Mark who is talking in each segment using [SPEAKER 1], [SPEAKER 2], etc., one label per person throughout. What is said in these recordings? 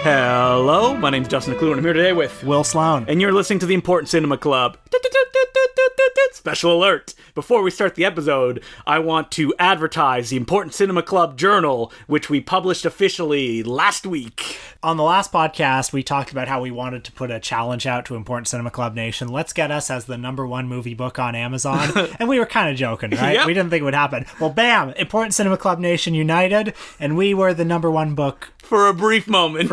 [SPEAKER 1] Hello, my name's Justin McClure, and I'm here today with
[SPEAKER 2] Will Sloan.
[SPEAKER 1] And you're listening to the Important Cinema Club. Special alert! Before we start the episode, I want to advertise the Important Cinema Club Journal, which we published officially last week.
[SPEAKER 2] On the last podcast, we talked about how we wanted to put a challenge out to Important Cinema Club Nation. Let's get us as the #1 movie book on Amazon. And we were kind of joking, right?
[SPEAKER 1] Yep.
[SPEAKER 2] We didn't think it would happen. Well, bam! Important Cinema Club Nation united, and we were the #1 book
[SPEAKER 1] For a brief moment.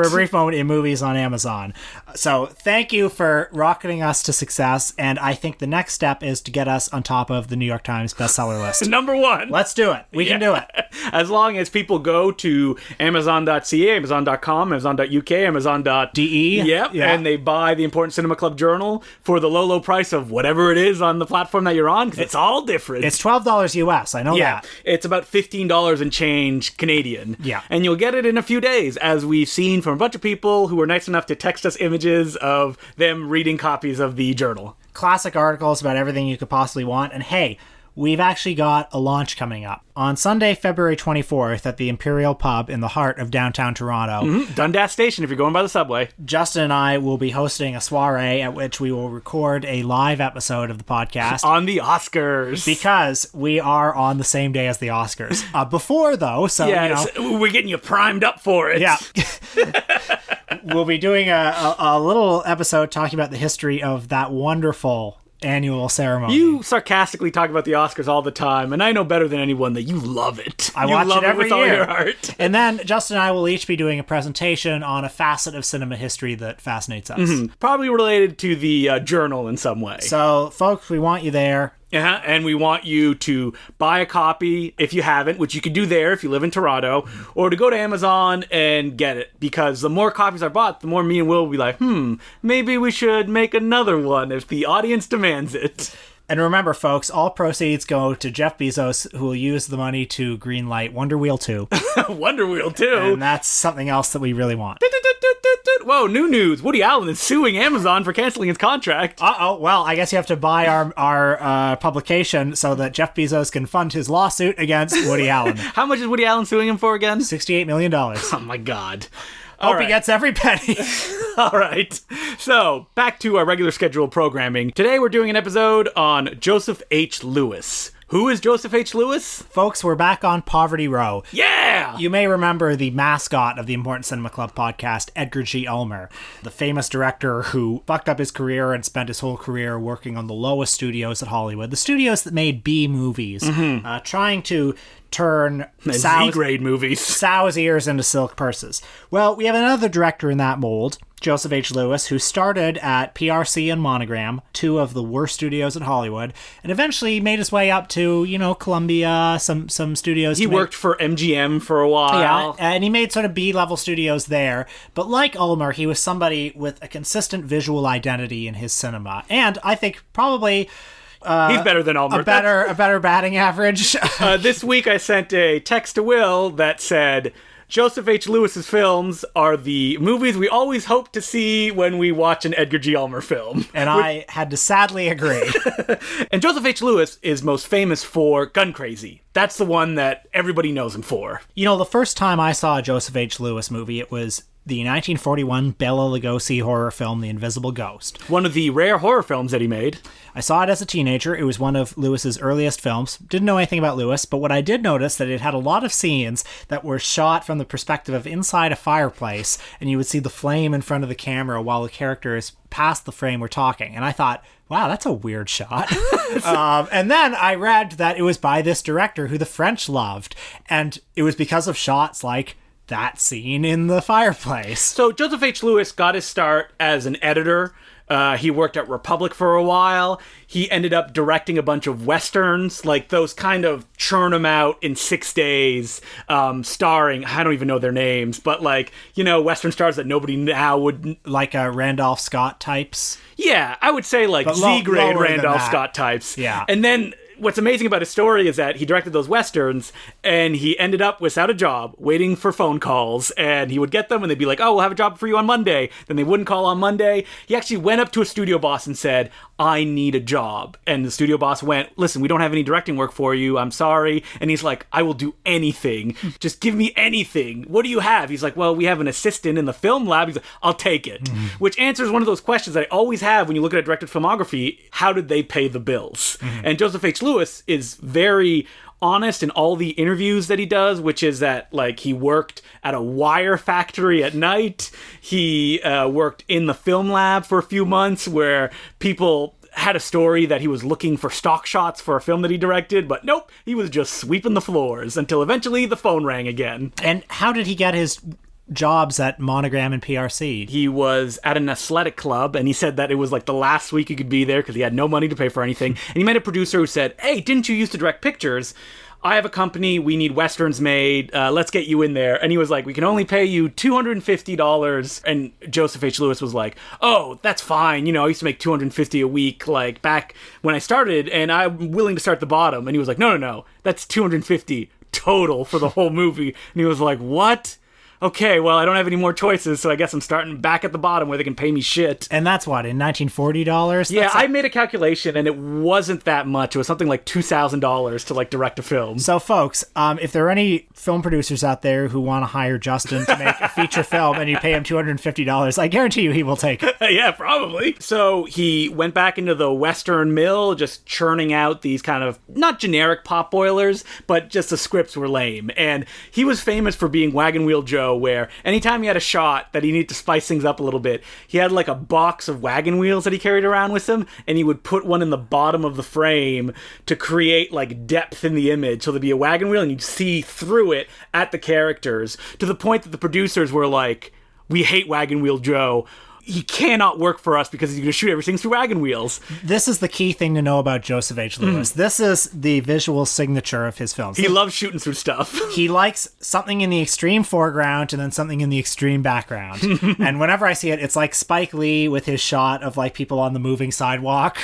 [SPEAKER 2] in movies on Amazon. So thank you for rocketing us to success, and I think the next step is to get us on top of the New York Times bestseller list.
[SPEAKER 1] #1.
[SPEAKER 2] Let's do it. We can do it.
[SPEAKER 1] As long as people go to Amazon.ca, Amazon.com, Amazon.uk, Amazon.de,
[SPEAKER 2] Yep. Yeah.
[SPEAKER 1] and they buy the Important Cinema Club Journal for the low price of whatever it is on the platform that you're on, because it's all different.
[SPEAKER 2] It's $12 US, I know that.
[SPEAKER 1] It's about $15 and change Canadian.
[SPEAKER 2] Yeah.
[SPEAKER 1] And you'll get it in a few days, as we've seen from a bunch of people who were nice enough to text us images of them reading copies of the journal.
[SPEAKER 2] Classic articles about everything you could possibly want. And hey, we've actually got a launch coming up on Sunday, February 24th at the Imperial Pub in the heart of downtown Toronto.
[SPEAKER 1] Mm-hmm. Dundas Station, if you're going by the subway.
[SPEAKER 2] Justin and I will be hosting a soiree at which we will record a live episode of the podcast.
[SPEAKER 1] On the Oscars.
[SPEAKER 2] Because we are on the same day as the Oscars. Before, though, so,
[SPEAKER 1] yes, we're getting you primed up for it.
[SPEAKER 2] Yeah. We'll be doing a little episode talking about the history of that wonderful annual ceremony.
[SPEAKER 1] You sarcastically talk about the Oscars all the time, and I know better than anyone that you love it.
[SPEAKER 2] I watch it every
[SPEAKER 1] with all
[SPEAKER 2] year.
[SPEAKER 1] your heart.
[SPEAKER 2] And then Justin and I will each be doing a presentation on a facet of cinema history that fascinates us.
[SPEAKER 1] Mm-hmm. Probably related to the journal in some way.
[SPEAKER 2] So, folks, we want you there.
[SPEAKER 1] Yeah, and we want you to buy a copy if you haven't, which you can do there if you live in Toronto, or to go to Amazon and get it, because the more copies are bought, the more me and Will will be like, maybe we should make another one if the audience demands it.
[SPEAKER 2] And remember, folks, all proceeds go to Jeff Bezos, who will use the money to greenlight Wonder Wheel 2.
[SPEAKER 1] Wonder Wheel 2?
[SPEAKER 2] And that's something else that we really want.
[SPEAKER 1] Whoa, new news. Woody Allen is suing Amazon for canceling his contract.
[SPEAKER 2] Uh-oh, well, I guess you have to buy our publication so that Jeff Bezos can fund his lawsuit against Woody Allen.
[SPEAKER 1] How much is Woody Allen suing him for again?
[SPEAKER 2] $68 million.
[SPEAKER 1] Oh my god.
[SPEAKER 2] Hope he gets every penny.
[SPEAKER 1] All right. So, back to our regular scheduled programming. Today we're doing an episode on Joseph H. Lewis. Who is Joseph H. Lewis?
[SPEAKER 2] Folks, we're back on Poverty Row.
[SPEAKER 1] Yeah!
[SPEAKER 2] You may remember the mascot of the Important Cinema Club podcast, Edgar G. Ulmer, the famous director who fucked up his career and spent his whole career working on the lowest studios at Hollywood, the studios that made B movies, trying to turn
[SPEAKER 1] Z-grade movies.
[SPEAKER 2] sow's ears into silk purses. Well, we have another director in that mold, Joseph H. Lewis, who started at PRC and Monogram, two of the worst studios in Hollywood, and eventually made his way up to, Columbia, some studios.
[SPEAKER 1] He worked for MGM for a while.
[SPEAKER 2] Yeah, and he made sort of B-level studios there. But like Ulmer, he was somebody with a consistent visual identity in his cinema. And I think probably...
[SPEAKER 1] he's better than Ulmer.
[SPEAKER 2] A better batting average.
[SPEAKER 1] This week I sent a text to Will that said, Joseph H. Lewis's films are the movies we always hope to see when we watch an Edgar G. Ulmer film.
[SPEAKER 2] And I had to sadly agree.
[SPEAKER 1] And Joseph H. Lewis is most famous for Gun Crazy. That's the one that everybody knows him for.
[SPEAKER 2] The first time I saw a Joseph H. Lewis movie, it was the 1941 Bela Lugosi horror film, The Invisible Ghost.
[SPEAKER 1] One of the rare horror films that he made.
[SPEAKER 2] I saw it as a teenager. It was one of Lewis's earliest films. Didn't know anything about Lewis, but what I did notice that it had a lot of scenes that were shot from the perspective of inside a fireplace, and you would see the flame in front of the camera while the characters past the frame were talking. And I thought, wow, that's a weird shot. And then I read that it was by this director who the French loved, and it was because of shots like that scene in the fireplace.
[SPEAKER 1] So Joseph H. Lewis got his start as an editor. He worked at Republic for a while. He ended up directing a bunch of Westerns, like those kind of churn them out in 6 days, starring, I don't even know their names, but Western stars that nobody now would...
[SPEAKER 2] Like Randolph Scott types?
[SPEAKER 1] Yeah, I would say Z-grade Randolph Scott types.
[SPEAKER 2] Yeah.
[SPEAKER 1] And then what's amazing about his story is that he directed those Westerns and he ended up without a job, waiting for phone calls, and he would get them and they'd be like, oh, we'll have a job for you on Monday. Then they wouldn't call on Monday. He actually went up to a studio boss and said, I need a job. And the studio boss went, listen, we don't have any directing work for you. I'm sorry. And he's like, I will do anything. Just give me anything. What do you have? He's like, well, we have an assistant in the film lab. He's like, I'll take it. Which answers one of those questions that I always have when you look at a directed filmography. How did they pay the bills? And Joseph H. Lewis is very honest in all the interviews that he does, which is that, like, he worked at a wire factory at night. He worked in the film lab for a few months where people had a story that he was looking for stock shots for a film that he directed, but nope, he was just sweeping the floors until eventually the phone rang again.
[SPEAKER 2] And how did he get his jobs at Monogram and PRC?
[SPEAKER 1] He was at an athletic club, and he said that it was like the last week he could be there because he had no money to pay for anything. And he met a producer who said, hey, didn't you used to direct pictures? I have a company, we need Westerns made, let's get you in there. And he was like, we can only pay you $250. And Joseph H. Lewis was like, oh, that's fine. You know, I used to make $250 a week, like, back when I started, and I'm willing to start at the bottom. And he was like, no, that's $250 total for the whole movie. And he was like, what? Okay, well, I don't have any more choices, so I guess I'm starting back at the bottom where they can pay me shit.
[SPEAKER 2] And that's what, in $1940?
[SPEAKER 1] Yeah, I made a calculation, and it wasn't that much. It was something like $2,000 to, like, direct a film.
[SPEAKER 2] So, folks, if there are any film producers out there who want to hire Justin to make a feature film and you pay him $250, I guarantee you he will take it.
[SPEAKER 1] Yeah, probably. So he went back into the Western mill, just churning out these kind of, not generic pot boilers, but just the scripts were lame. And he was famous for being Wagon Wheel Joe, where anytime he had a shot that he needed to spice things up a little bit, he had like a box of wagon wheels that he carried around with him, and he would put one in the bottom of the frame to create like depth in the image. So there'd be a wagon wheel and you'd see through it at the characters, to the point that the producers were like, we hate Wagon Wheel Joe. He cannot work for us because he's going to shoot everything through wagon wheels.
[SPEAKER 2] This is the key thing to know about Joseph H. Lewis. This is the visual signature of his films.
[SPEAKER 1] He loves shooting through stuff.
[SPEAKER 2] He likes something in the extreme foreground and then something in the extreme background. And whenever I see it, it's like Spike Lee with his shot of like people on the moving sidewalk.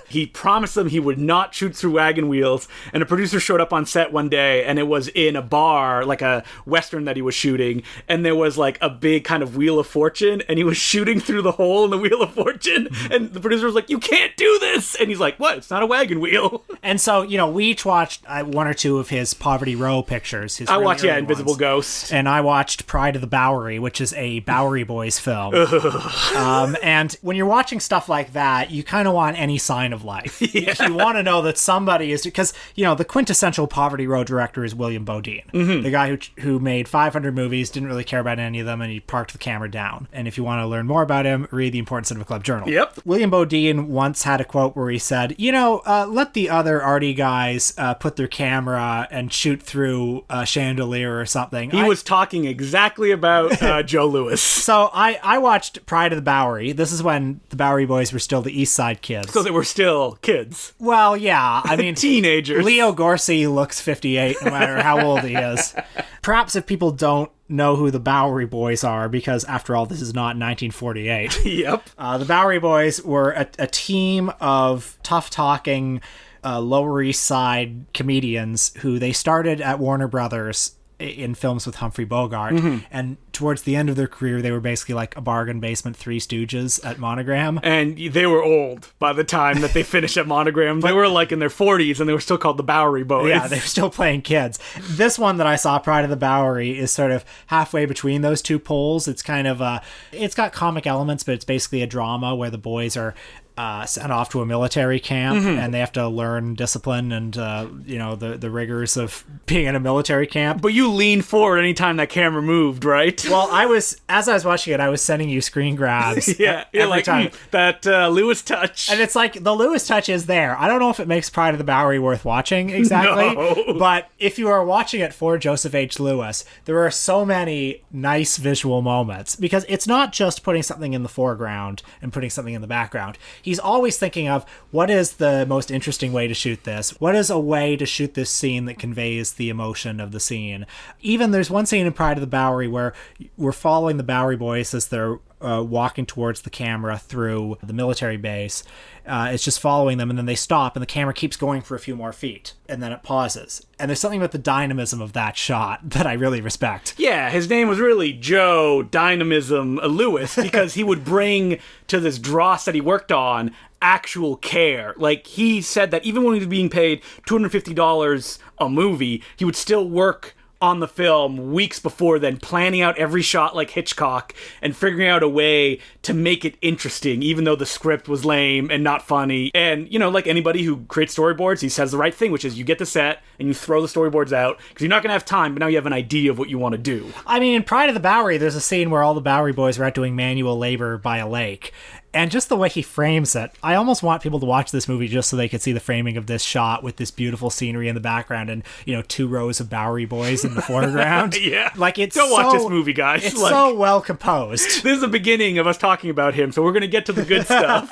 [SPEAKER 1] He promised them he would not shoot through wagon wheels, and a producer showed up on set one day, and it was in a bar, like a Western that he was shooting, and there was like a big kind of Wheel of Fortune, and he was shooting through the hole in the Wheel of Fortune, and the producer was like, you can't do this, and he's like, what, it's not a wagon wheel.
[SPEAKER 2] And so, you know, we each watched one or two of his Poverty Row pictures. I
[SPEAKER 1] watched Invisible Ghost,
[SPEAKER 2] and I watched Pride of the Bowery, which is a Bowery Boys film. And when you're watching stuff like that, you kind of want any sign of life. You want to know that somebody is, because, you know, the quintessential Poverty Row director is William Bodine, the guy who made 500 movies, didn't really care about any of them, and he parked the camera down. And if you want to learn more about him, read the Important Cinema Club Journal.
[SPEAKER 1] Yep.
[SPEAKER 2] William Bodine once had a quote where he said, you know, let the other arty guys put their camera and shoot through a chandelier or something.
[SPEAKER 1] He was talking exactly about Joe Lewis.
[SPEAKER 2] So I watched Pride of the Bowery. This is when the Bowery Boys were still the East Side kids.
[SPEAKER 1] So they were still kids.
[SPEAKER 2] Well, yeah. I mean,
[SPEAKER 1] teenagers.
[SPEAKER 2] Leo Gorcey looks 58 no matter how old he is. Perhaps if people don't know who the Bowery Boys are, because after all, this is not 1948.
[SPEAKER 1] Yep.
[SPEAKER 2] The Bowery Boys were a team of tough-talking Lower East Side comedians who they started at Warner Brothers in films with Humphrey Bogart, and towards the end of their career, they were basically like a bargain basement Three Stooges at Monogram.
[SPEAKER 1] And they were old by the time that they finished at Monogram. They were like in their 40s, and they were still called the Bowery Boys.
[SPEAKER 2] Yeah, they were still playing kids. This one that I saw, Pride of the Bowery, is sort of halfway between those two poles. It's kind of it's got comic elements, but it's basically a drama where the boys are sent off to a military camp, and they have to learn discipline and you know, the rigors of being in a military camp.
[SPEAKER 1] But you leaned forward anytime that camera moved, right?
[SPEAKER 2] Well, as I was watching it, I was sending you screen grabs.
[SPEAKER 1] Yeah, you're like,
[SPEAKER 2] time.
[SPEAKER 1] That Lewis touch.
[SPEAKER 2] And it's like, the Lewis touch is there. I don't know if it makes Pride of the Bowery worth watching exactly,
[SPEAKER 1] No.
[SPEAKER 2] But if you are watching it for Joseph H. Lewis, there are so many nice visual moments, because it's not just putting something in the foreground and putting something in the background. He's always thinking of, what is the most interesting way to shoot this? What is a way to shoot this scene that conveys the emotion of the scene? Even there's one scene in Pride of the Bowery where we're following the Bowery Boys as they're walking towards the camera through the military base. It's just following them, and then they stop, and the camera keeps going for a few more feet, and then it pauses. And there's something about the dynamism of that shot that I really respect.
[SPEAKER 1] Yeah, his name was really Joe Dynamism Lewis because he would bring to this dross that he worked on actual care. Like, he said that even when he was being paid $250 a movie, he would still work on the film weeks before then, planning out every shot like Hitchcock and figuring out a way to make it interesting, even though the script was lame and not funny. And, you know, like anybody who creates storyboards, he says the right thing, which is you get the set and you throw the storyboards out because you're not going to have time, but now you have an idea of what you want to do.
[SPEAKER 2] I mean, in Pride of the Bowery, there's a scene where all the Bowery boys are out doing manual labor by a lake. And just the way he frames it, I almost want people to watch this movie just so they could see the framing of this shot with this beautiful scenery in the background and, you know, 2 rows of Bowery boys in the foreground.
[SPEAKER 1] Yeah.
[SPEAKER 2] Like, it's
[SPEAKER 1] Don't watch this movie, guys.
[SPEAKER 2] It's
[SPEAKER 1] like,
[SPEAKER 2] so well composed.
[SPEAKER 1] This is the beginning of us talking about him, so we're going to get to the good stuff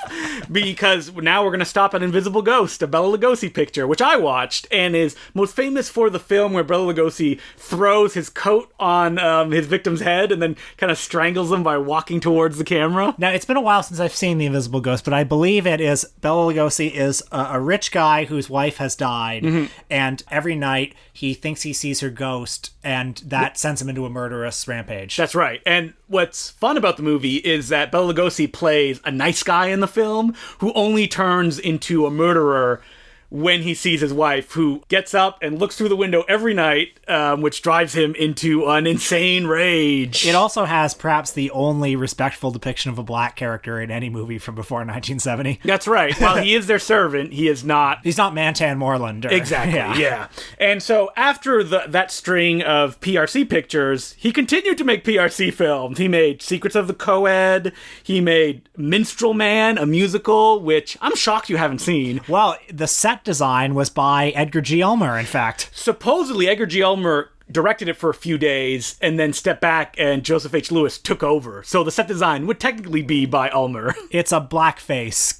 [SPEAKER 1] because now we're going to stop at Invisible Ghost, a Bela Lugosi picture, which I watched and is most famous for the film where Bela Lugosi throws his coat on his victim's head and then kind of strangles them by walking towards the camera.
[SPEAKER 2] Now, it's been a while since I've seen The Invisible Ghost, but I believe it is Bela Lugosi is a rich guy whose wife has died, and every night he thinks he sees her ghost, and that sends him into a murderous rampage.
[SPEAKER 1] That's right. And what's fun about the movie is that Bela Lugosi plays a nice guy in the film who only turns into a murderer when he sees his wife, who gets up and looks through the window every night, which drives him into an insane rage.
[SPEAKER 2] It also has perhaps the only respectful depiction of a black character in any movie from before 1970.
[SPEAKER 1] That's right. While he is their servant, he is not...
[SPEAKER 2] He's not Mantan Moreland.
[SPEAKER 1] Exactly, yeah. And so after that string of PRC pictures, he continued to make PRC films. He made Secrets of the Coed. He made Minstrel Man, a musical, which I'm shocked you haven't seen.
[SPEAKER 2] Well, the set design was by Edgar G. Ulmer, in fact.
[SPEAKER 1] Supposedly, Edgar G. Ulmer directed it for a few days and then stepped back and Joseph H. Lewis took over. So the set design would technically be by Ulmer.
[SPEAKER 2] It's a blackface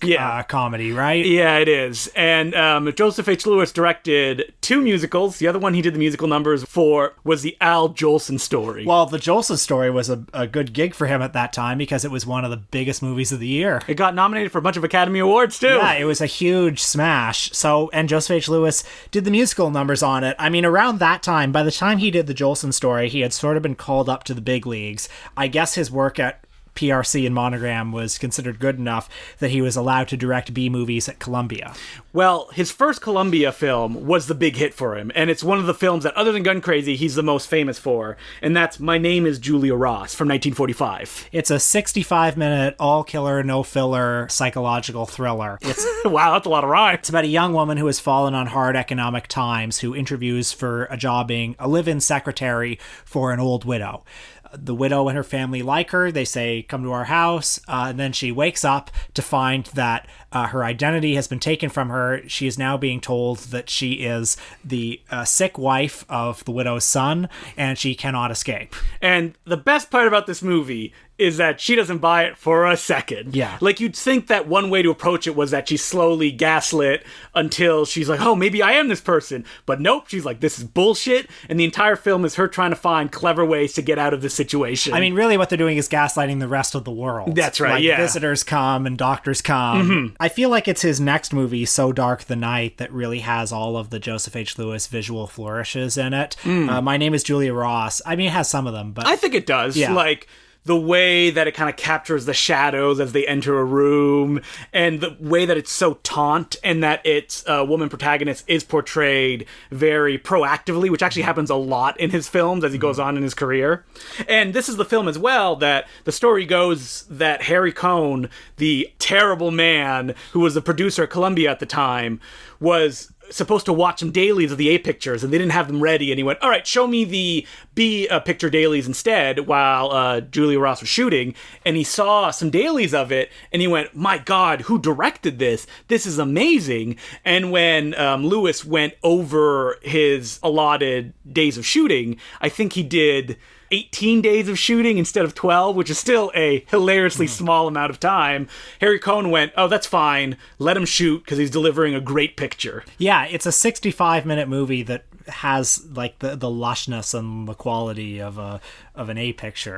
[SPEAKER 2] comedy, right?
[SPEAKER 1] Yeah, it is. And Joseph H. Lewis directed 2 musicals. The other one he did the musical numbers for was the Al Jolson story.
[SPEAKER 2] Well, the Jolson story was a good gig for him at that time because it was one of the biggest movies of the year.
[SPEAKER 1] It got nominated for a bunch of Academy Awards, too.
[SPEAKER 2] Yeah, it was a huge smash. So, and Joseph H. Lewis did the musical numbers on it. I mean, around that time, by the time he did the Jolson story, he had sort of been called up to the big leagues. I guess his work at PRC and Monogram was considered good enough that he was allowed to direct B movies at Columbia.
[SPEAKER 1] Well, his first Columbia film was the big hit for him, and it's one of the films that, other than Gun Crazy, he's the most famous for, and that's My Name is Julia Ross from 1945.
[SPEAKER 2] It's a 65-minute, all-killer, no-filler psychological thriller. It's
[SPEAKER 1] wow, that's a lot of rhyme.
[SPEAKER 2] It's about a young woman who has fallen on hard economic times who interviews for a job being a live-in secretary for an old widow. The widow and her family like her. They say, come to our house. And then she wakes up to find that her identity has been taken from her. She is now being told that she is the sick wife of the widow's son, and she cannot escape.
[SPEAKER 1] And the best part about this movie is that she doesn't buy it for a second.
[SPEAKER 2] Yeah.
[SPEAKER 1] Like, you'd think that one way to approach it was that she's slowly gaslit until she's like, oh, maybe I am this person. But nope, she's like, this is bullshit. And the entire film is her trying to find clever ways to get out of this situation.
[SPEAKER 2] I mean, really what they're doing is gaslighting the rest of the world.
[SPEAKER 1] That's right,
[SPEAKER 2] like,
[SPEAKER 1] yeah.
[SPEAKER 2] Visitors come and doctors come. Mm-hmm. I feel like it's his next movie, So Dark the Night, that really has all of the Joseph H. Lewis visual flourishes in it. My Name is Julia Ross. I mean, it has some of them, but
[SPEAKER 1] I think it does.
[SPEAKER 2] Yeah.
[SPEAKER 1] Like, the way that it kind of captures the shadows as they enter a room, and the way that it's so taunt, and that its woman protagonist is portrayed very proactively, which actually happens a lot in his films as he goes on in his career. And this is the film as well that the story goes that Harry Cohn, the terrible man who was the producer at Columbia at the time, was supposed to watch some dailies of the A pictures, and they didn't have them ready, and he went, all right, show me the B picture dailies instead, while Julia Ross was shooting, and he saw some dailies of it, and he went, my God, who directed this? This is amazing. And when Lewis went over his allotted days of shooting, I think he did 18 days of shooting instead of 12, which is still a hilariously small amount of time. Harry Cohn went, oh, that's fine. Let him shoot because he's delivering a great picture.
[SPEAKER 2] Yeah, it's a 65-minute movie that has like the lushness and the quality of an A picture.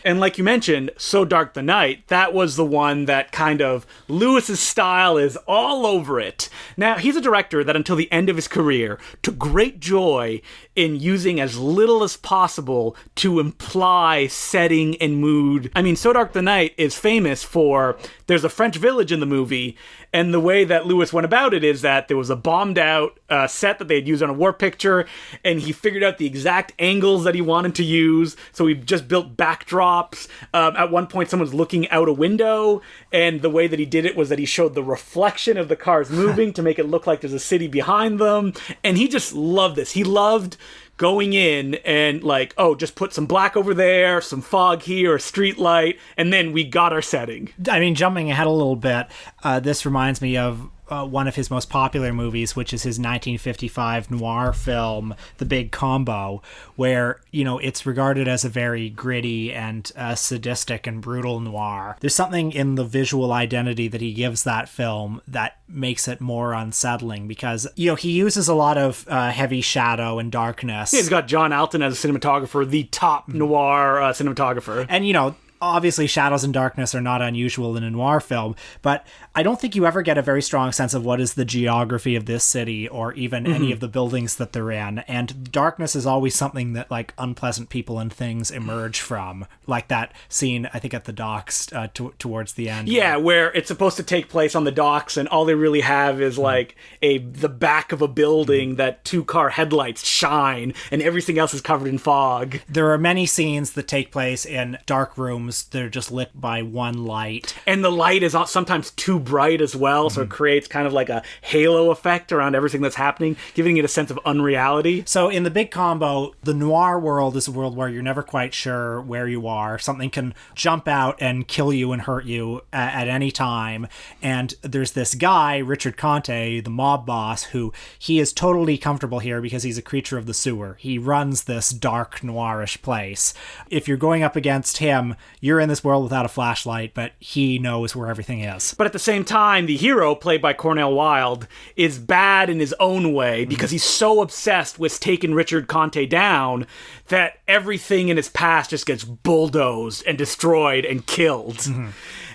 [SPEAKER 1] And like you mentioned, So Dark the Night, that was the one that kind of Lewis's style is all over it. Now, he's a director that until the end of his career took great joy in using as little as possible to imply setting and mood. I mean, So Dark the Night is famous for, there's a French village in the movie, and the way that Lewis went about it is that there was a bombed out set that they had used on a war picture, and he figured out the exact angles that he wanted to use. So he just built backdrops. At one point, someone's looking out a window, and the way that he did it was that he showed the reflection of the cars moving to make it look like there's a city behind them. And he just loved this. He loved going in and like, oh, just put some black over there, some fog here, a street light, and then we got our setting.
[SPEAKER 2] I mean, jumping ahead a little bit, this reminds me of one of his most popular movies, which is his 1955 noir film, The Big Combo, where, you know, it's regarded as a very gritty and sadistic and brutal noir. There's something in the visual identity that he gives that film that makes it more unsettling because, you know, he uses a lot of heavy shadow and darkness.
[SPEAKER 1] Yeah, he's got John Alton as a cinematographer, the top noir cinematographer.
[SPEAKER 2] And, you know, obviously shadows and darkness are not unusual in a noir film, but I don't think you ever get a very strong sense of what is the geography of this city or even any of the buildings that they're in. And darkness is always something that like unpleasant people and things emerge from, like that scene, I think, at the docks towards the end.
[SPEAKER 1] Yeah, where it's supposed to take place on the docks and all they really have is like the back of a building that 2-car headlights shine and everything else is covered in fog.
[SPEAKER 2] There are many scenes that take place in dark rooms. They're just lit by one light.
[SPEAKER 1] And the light is sometimes too bright as well, so it creates kind of like a halo effect around everything that's happening, giving it a sense of unreality.
[SPEAKER 2] So in The Big Combo, the noir world is a world where you're never quite sure where you are. Something can jump out and kill you and hurt you at any time. And there's this guy, Richard Conte, the mob boss, who he is totally comfortable here because he's a creature of the sewer. He runs this dark, noirish place. If you're going up against him, you're in this world without a flashlight, but he knows where everything is.
[SPEAKER 1] But at the same time, the hero, played by Cornel Wilde, is bad in his own way because he's so obsessed with taking Richard Conte down that everything in his past just gets bulldozed and destroyed and killed.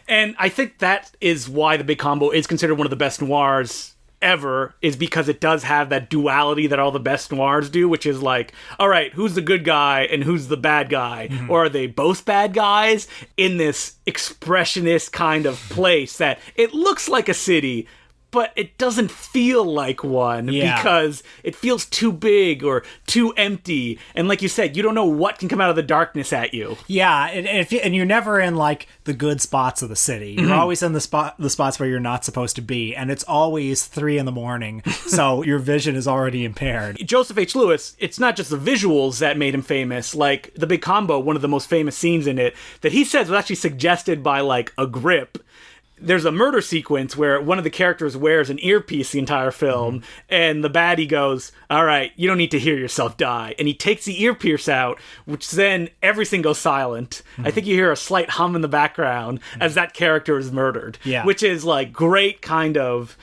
[SPEAKER 1] And I think that is why The Big Combo is considered one of the best noirs ever, is because it does have that duality that all the best noirs do, which is like, all right, who's the good guy and who's the bad guy? Or are they both bad guys in this expressionist kind of place that it looks like a city, but it doesn't feel like one because it feels too big or too empty. And like you said, you don't know what can come out of the darkness at you.
[SPEAKER 2] Yeah, and you're never in like the good spots of the city. You're always in the spots where you're not supposed to be, and it's always 3 a.m, so your vision is already impaired.
[SPEAKER 1] Joseph H. Lewis, it's not just the visuals that made him famous. Like The Big Combo, one of the most famous scenes in it that he says was actually suggested by like a grip. There's a murder sequence where one of the characters wears an earpiece the entire film, and the baddie goes, all right, you don't need to hear yourself die. And he takes the earpiece out, which then everything goes silent. I think you hear a slight hum in the background as that character is murdered, which is like great kind of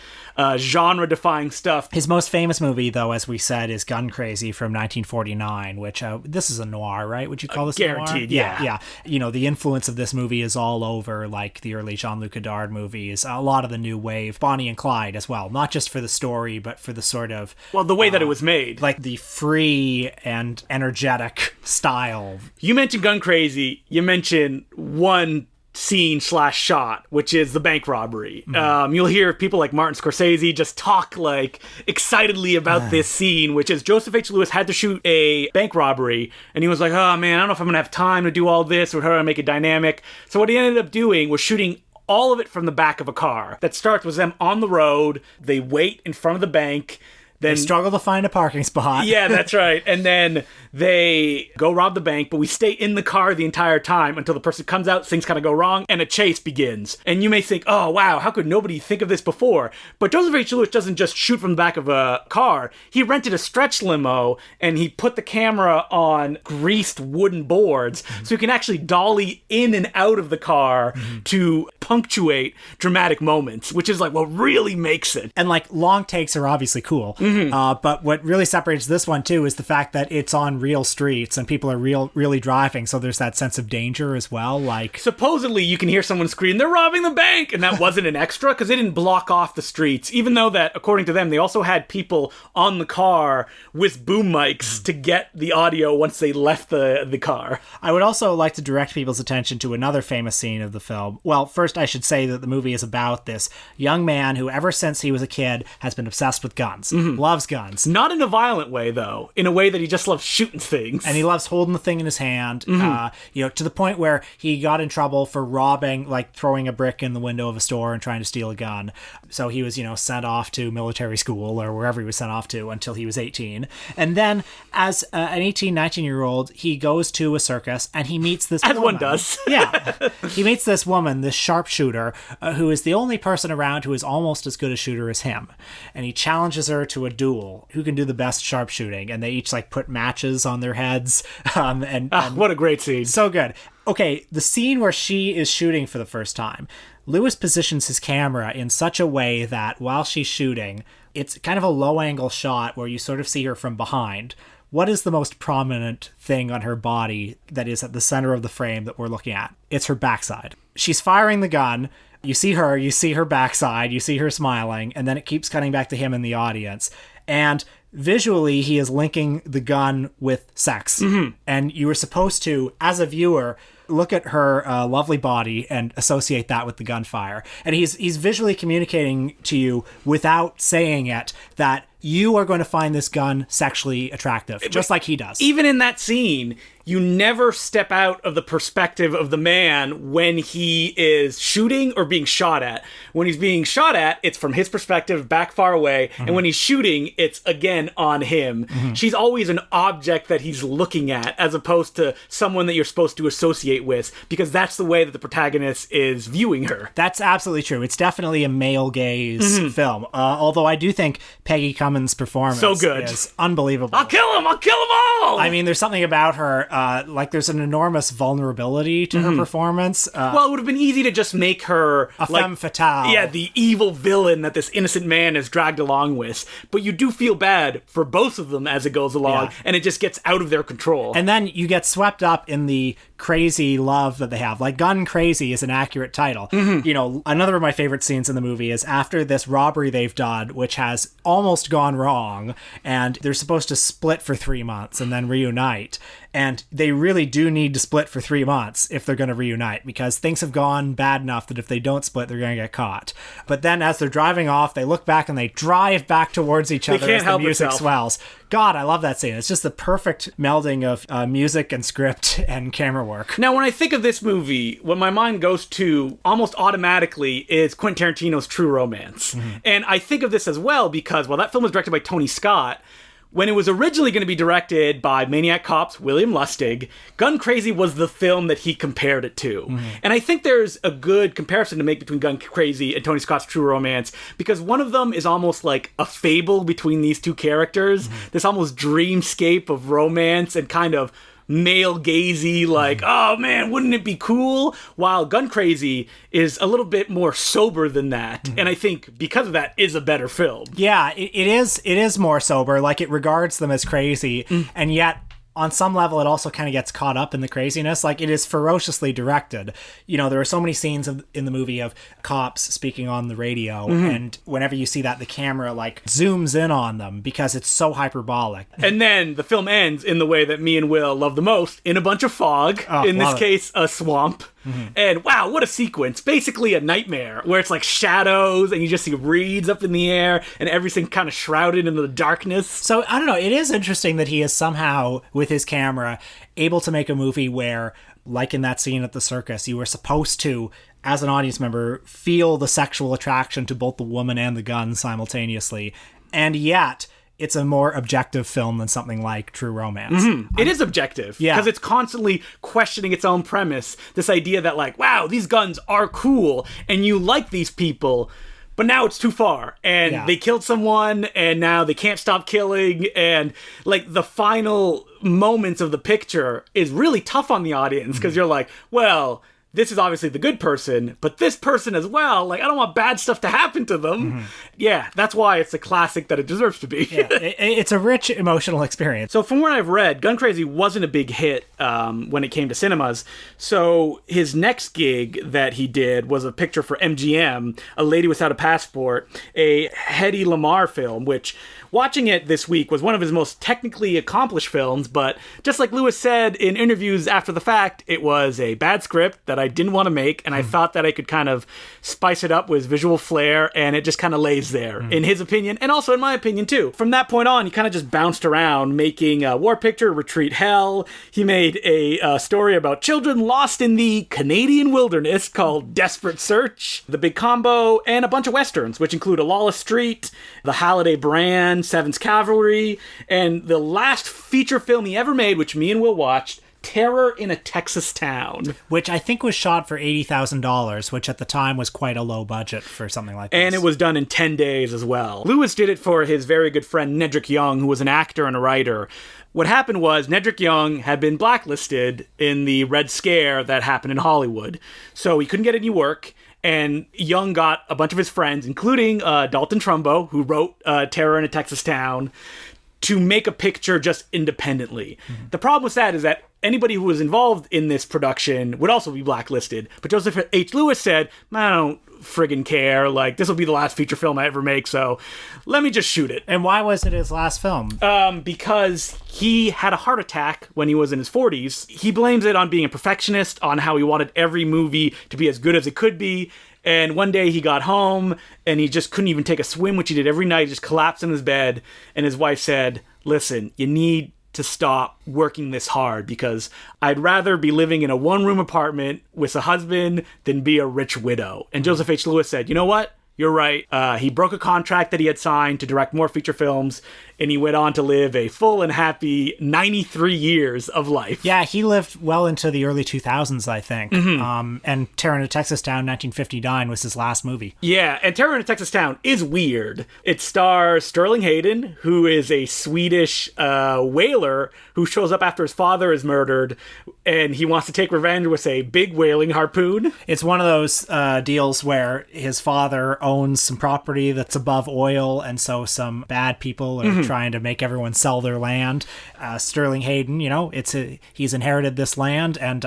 [SPEAKER 1] genre-defying stuff.
[SPEAKER 2] His most famous movie, though, as we said, is Gun Crazy from 1949, which this is a noir, right? Would you call this
[SPEAKER 1] guaranteed,
[SPEAKER 2] a noir? Yeah. You know, the influence of this movie is all over, like the early Jean-Luc Godard movies, a lot of the new wave, Bonnie and Clyde as well, not just for the story, but for the sort of...
[SPEAKER 1] Well, the way that it was made.
[SPEAKER 2] Like the free and energetic style.
[SPEAKER 1] You mentioned Gun Crazy, you mentioned one scene/shot, which is the bank robbery. You'll hear people like Martin Scorsese just talk like excitedly about this scene, which is Joseph H. Lewis had to shoot a bank robbery, and he was like, oh man, I don't know if I'm gonna have time to do all this or how do I make it dynamic. So what he ended up doing was shooting all of it from the back of a car. That starts with them on the road, they wait in front of the bank, then
[SPEAKER 2] they struggle to find a parking spot.
[SPEAKER 1] Yeah, that's right. And then they go rob the bank, but we stay in the car the entire time until the person comes out, things kind of go wrong, and a chase begins. And you may think, oh, wow, how could nobody think of this before? But Joseph H. Lewis doesn't just shoot from the back of a car. He rented a stretch limo, and he put the camera on greased wooden boards, so you can actually dolly in and out of the car to punctuate dramatic moments, which is like what really makes it.
[SPEAKER 2] And like long takes are obviously cool. But what really separates this one too is the fact that it's on real streets and people are really driving, so there's that sense of danger as well. Like,
[SPEAKER 1] supposedly you can hear someone scream, "They're robbing the bank!" And that wasn't an extra because they didn't block off the streets, even though that, according to them, they also had people on the car with boom mics to get the audio once they left the car.
[SPEAKER 2] I would also like to direct people's attention to another famous scene of the film. Well, first I should say that the movie is about this young man who ever since he was a kid has been obsessed with guns, loves guns.
[SPEAKER 1] Not in a violent way, though, in a way that he just loves shooting things.
[SPEAKER 2] And he loves holding the thing in his hand, to the point where he got in trouble for robbing, like throwing a brick in the window of a store and trying to steal a gun. So he was, sent off to military school or wherever he was sent off to until he was 18. And then as an 18, 19-year-old, he goes to a circus and he meets this woman.
[SPEAKER 1] As one does.
[SPEAKER 2] Yeah. He meets this woman, this sharpshooter, who is the only person around who is almost as good a shooter as him. And he challenges her to a duel. Who can do the best sharpshooting? And they each put matches on their heads. And
[SPEAKER 1] what a great scene.
[SPEAKER 2] So good. Okay, the scene where she is shooting for the first time, Lewis positions his camera in such a way that while she's shooting, it's kind of a low-angle shot where you sort of see her from behind. What is the most prominent thing on her body that is at the center of the frame that we're looking at? It's her backside. She's firing the gun. You see her backside, you see her smiling, and then it keeps cutting back to him in the audience. And visually, he is linking the gun with sex. And you were supposed to, as a viewer, look at her lovely body and associate that with the gunfire. And he's visually communicating to you without saying it that you are going to find this gun sexually attractive, just like he does.
[SPEAKER 1] Even in that scene, you never step out of the perspective of the man when he is shooting or being shot at. When he's being shot at, it's from his perspective, back far away. And when he's shooting, it's again on him. She's always an object that he's looking at, as opposed to someone that you're supposed to associate with, because that's the way that the protagonist is viewing her.
[SPEAKER 2] That's absolutely true. It's definitely a male gaze film. Although I do think Peggy Cummins' performance
[SPEAKER 1] so good.
[SPEAKER 2] Is unbelievable.
[SPEAKER 1] I'll kill them all!
[SPEAKER 2] I mean, there's something about her, there's an enormous vulnerability to her performance.
[SPEAKER 1] Well, it would have been easy to just make her
[SPEAKER 2] a femme fatale.
[SPEAKER 1] Yeah, the evil villain that this innocent man is dragged along with. But you do feel bad for both of them as it goes along, and it just gets out of their control.
[SPEAKER 2] And then you get swept up in the crazy love that they have. Like, Gun Crazy is an accurate title. Another of my favorite scenes in the movie is after this robbery they've done, which has almost gone wrong, and they're supposed to split for 3 months and then reunite. And they really do need to split for 3 months if they're going to reunite, because things have gone bad enough that if they don't split, they're going to get caught. But then as they're driving off, they look back and they drive back towards each other as the music swells. God, I love that scene. It's just the perfect melding of music and script and camera work.
[SPEAKER 1] Now, when I think of this movie, what my mind goes to almost automatically is Quentin Tarantino's True Romance. And I think of this as well because, that film was directed by Tony Scott. When it was originally going to be directed by Maniac Cop's William Lustig, Gun Crazy was the film that he compared it to. And I think there's a good comparison to make between Gun Crazy and Tony Scott's True Romance, because one of them is almost like a fable between these two characters, this almost dreamscape of romance and kind of male gazy, like, oh man, wouldn't it be cool? While Gun Crazy is a little bit more sober than that. And I think because of that is a better film.
[SPEAKER 2] Yeah, it is more sober. Like, it regards them as crazy, and yet on some level, it also kind of gets caught up in the craziness. Like, it is ferociously directed. There are so many scenes in the movie of cops speaking on the radio, and whenever you see that, the camera, zooms in on them because it's so hyperbolic.
[SPEAKER 1] And then the film ends in the way that me and Will love the most, in a bunch of fog. In this case, a swamp. And wow, what a sequence. Basically a nightmare where it's like shadows and you just see reeds up in the air and everything kind of shrouded in the darkness.
[SPEAKER 2] So, I don't know, it is interesting that he is somehow, with his camera, able to make a movie where, like in that scene at the circus, you were supposed to, as an audience member, feel the sexual attraction to both the woman and the gun simultaneously. And yet, it's a more objective film than something like True Romance.
[SPEAKER 1] It is objective. Because it's constantly questioning its own premise. This idea that, wow, these guns are cool, and you like these people, but now it's too far. And they killed someone, and now they can't stop killing, and, the final moments of the picture is really tough on the audience, because you're like, well, this is obviously the good person, but this person as well, like, I don't want bad stuff to happen to them. Mm-hmm. Yeah, that's why it's the classic that it deserves to be.
[SPEAKER 2] Yeah, it's a rich emotional experience.
[SPEAKER 1] So from what I've read, Gun Crazy wasn't a big hit when it came to cinemas. So his next gig that he did was a picture for MGM, A Lady Without a Passport, a Hedy Lamarr film, which, watching it this week, was one of his most technically accomplished films, but just like Lewis said in interviews after the fact, it was a bad script that I didn't want to make, and I thought that I could kind of spice it up with visual flair, and it just kind of lays there, in his opinion, and also in my opinion too. From that point on, he kind of just bounced around, making a war picture, Retreat Hell. He made a story about children lost in the Canadian wilderness called Desperate Search, The Big Combo, and a bunch of westerns, which include A Lawless Street, The Halliday Brand, Seven's Cavalry, and the last feature film he ever made, which me and Will watched, Terror in a Texas Town.
[SPEAKER 2] Which I think was shot for $80,000, which at the time was quite a low budget for something like this.
[SPEAKER 1] And it was done in 10 days as well. Lewis did it for his very good friend Nedrick Young, who was an actor and a writer. What happened was Nedrick Young had been blacklisted in the Red Scare that happened in Hollywood. So he couldn't get any work. And Young got a bunch of his friends, including Dalton Trumbo, who wrote Terror in a Texas Town, to make a picture just independently. Mm-hmm. The problem with that is that anybody who was involved in this production would also be blacklisted. But Joseph H. Lewis said, I don't friggin' care. Like, this will be the last feature film I ever make, so let me just shoot it.
[SPEAKER 2] And why was it his last film?
[SPEAKER 1] Because he had a heart attack when he was in his 40s. He blames it on being a perfectionist, on how he wanted every movie to be as good as it could be. And one day he got home and he just couldn't even take a swim, which he did every night. He just collapsed in his bed. And his wife said, listen, you need to stop working this hard, because I'd rather be living in a one-room apartment with a husband than be a rich widow. And Joseph H. Lewis said, you know what? You're right. He broke a contract that he had signed to direct more feature films, and he went on to live a full and happy 93 years of life.
[SPEAKER 2] Yeah, he lived well into the early 2000s, I think. Mm-hmm. And Terror in a Texas Town, 1959, was his last movie.
[SPEAKER 1] Yeah, and Terror in a Texas Town is weird. It stars Sterling Hayden, who is a Swedish whaler who shows up after his father is murdered, and he wants to take revenge with a big whaling harpoon.
[SPEAKER 2] It's one of those deals where his father owns some property that's above oil, and so some bad people are trying to make everyone sell their land. Sterling Hayden, he's inherited this land, and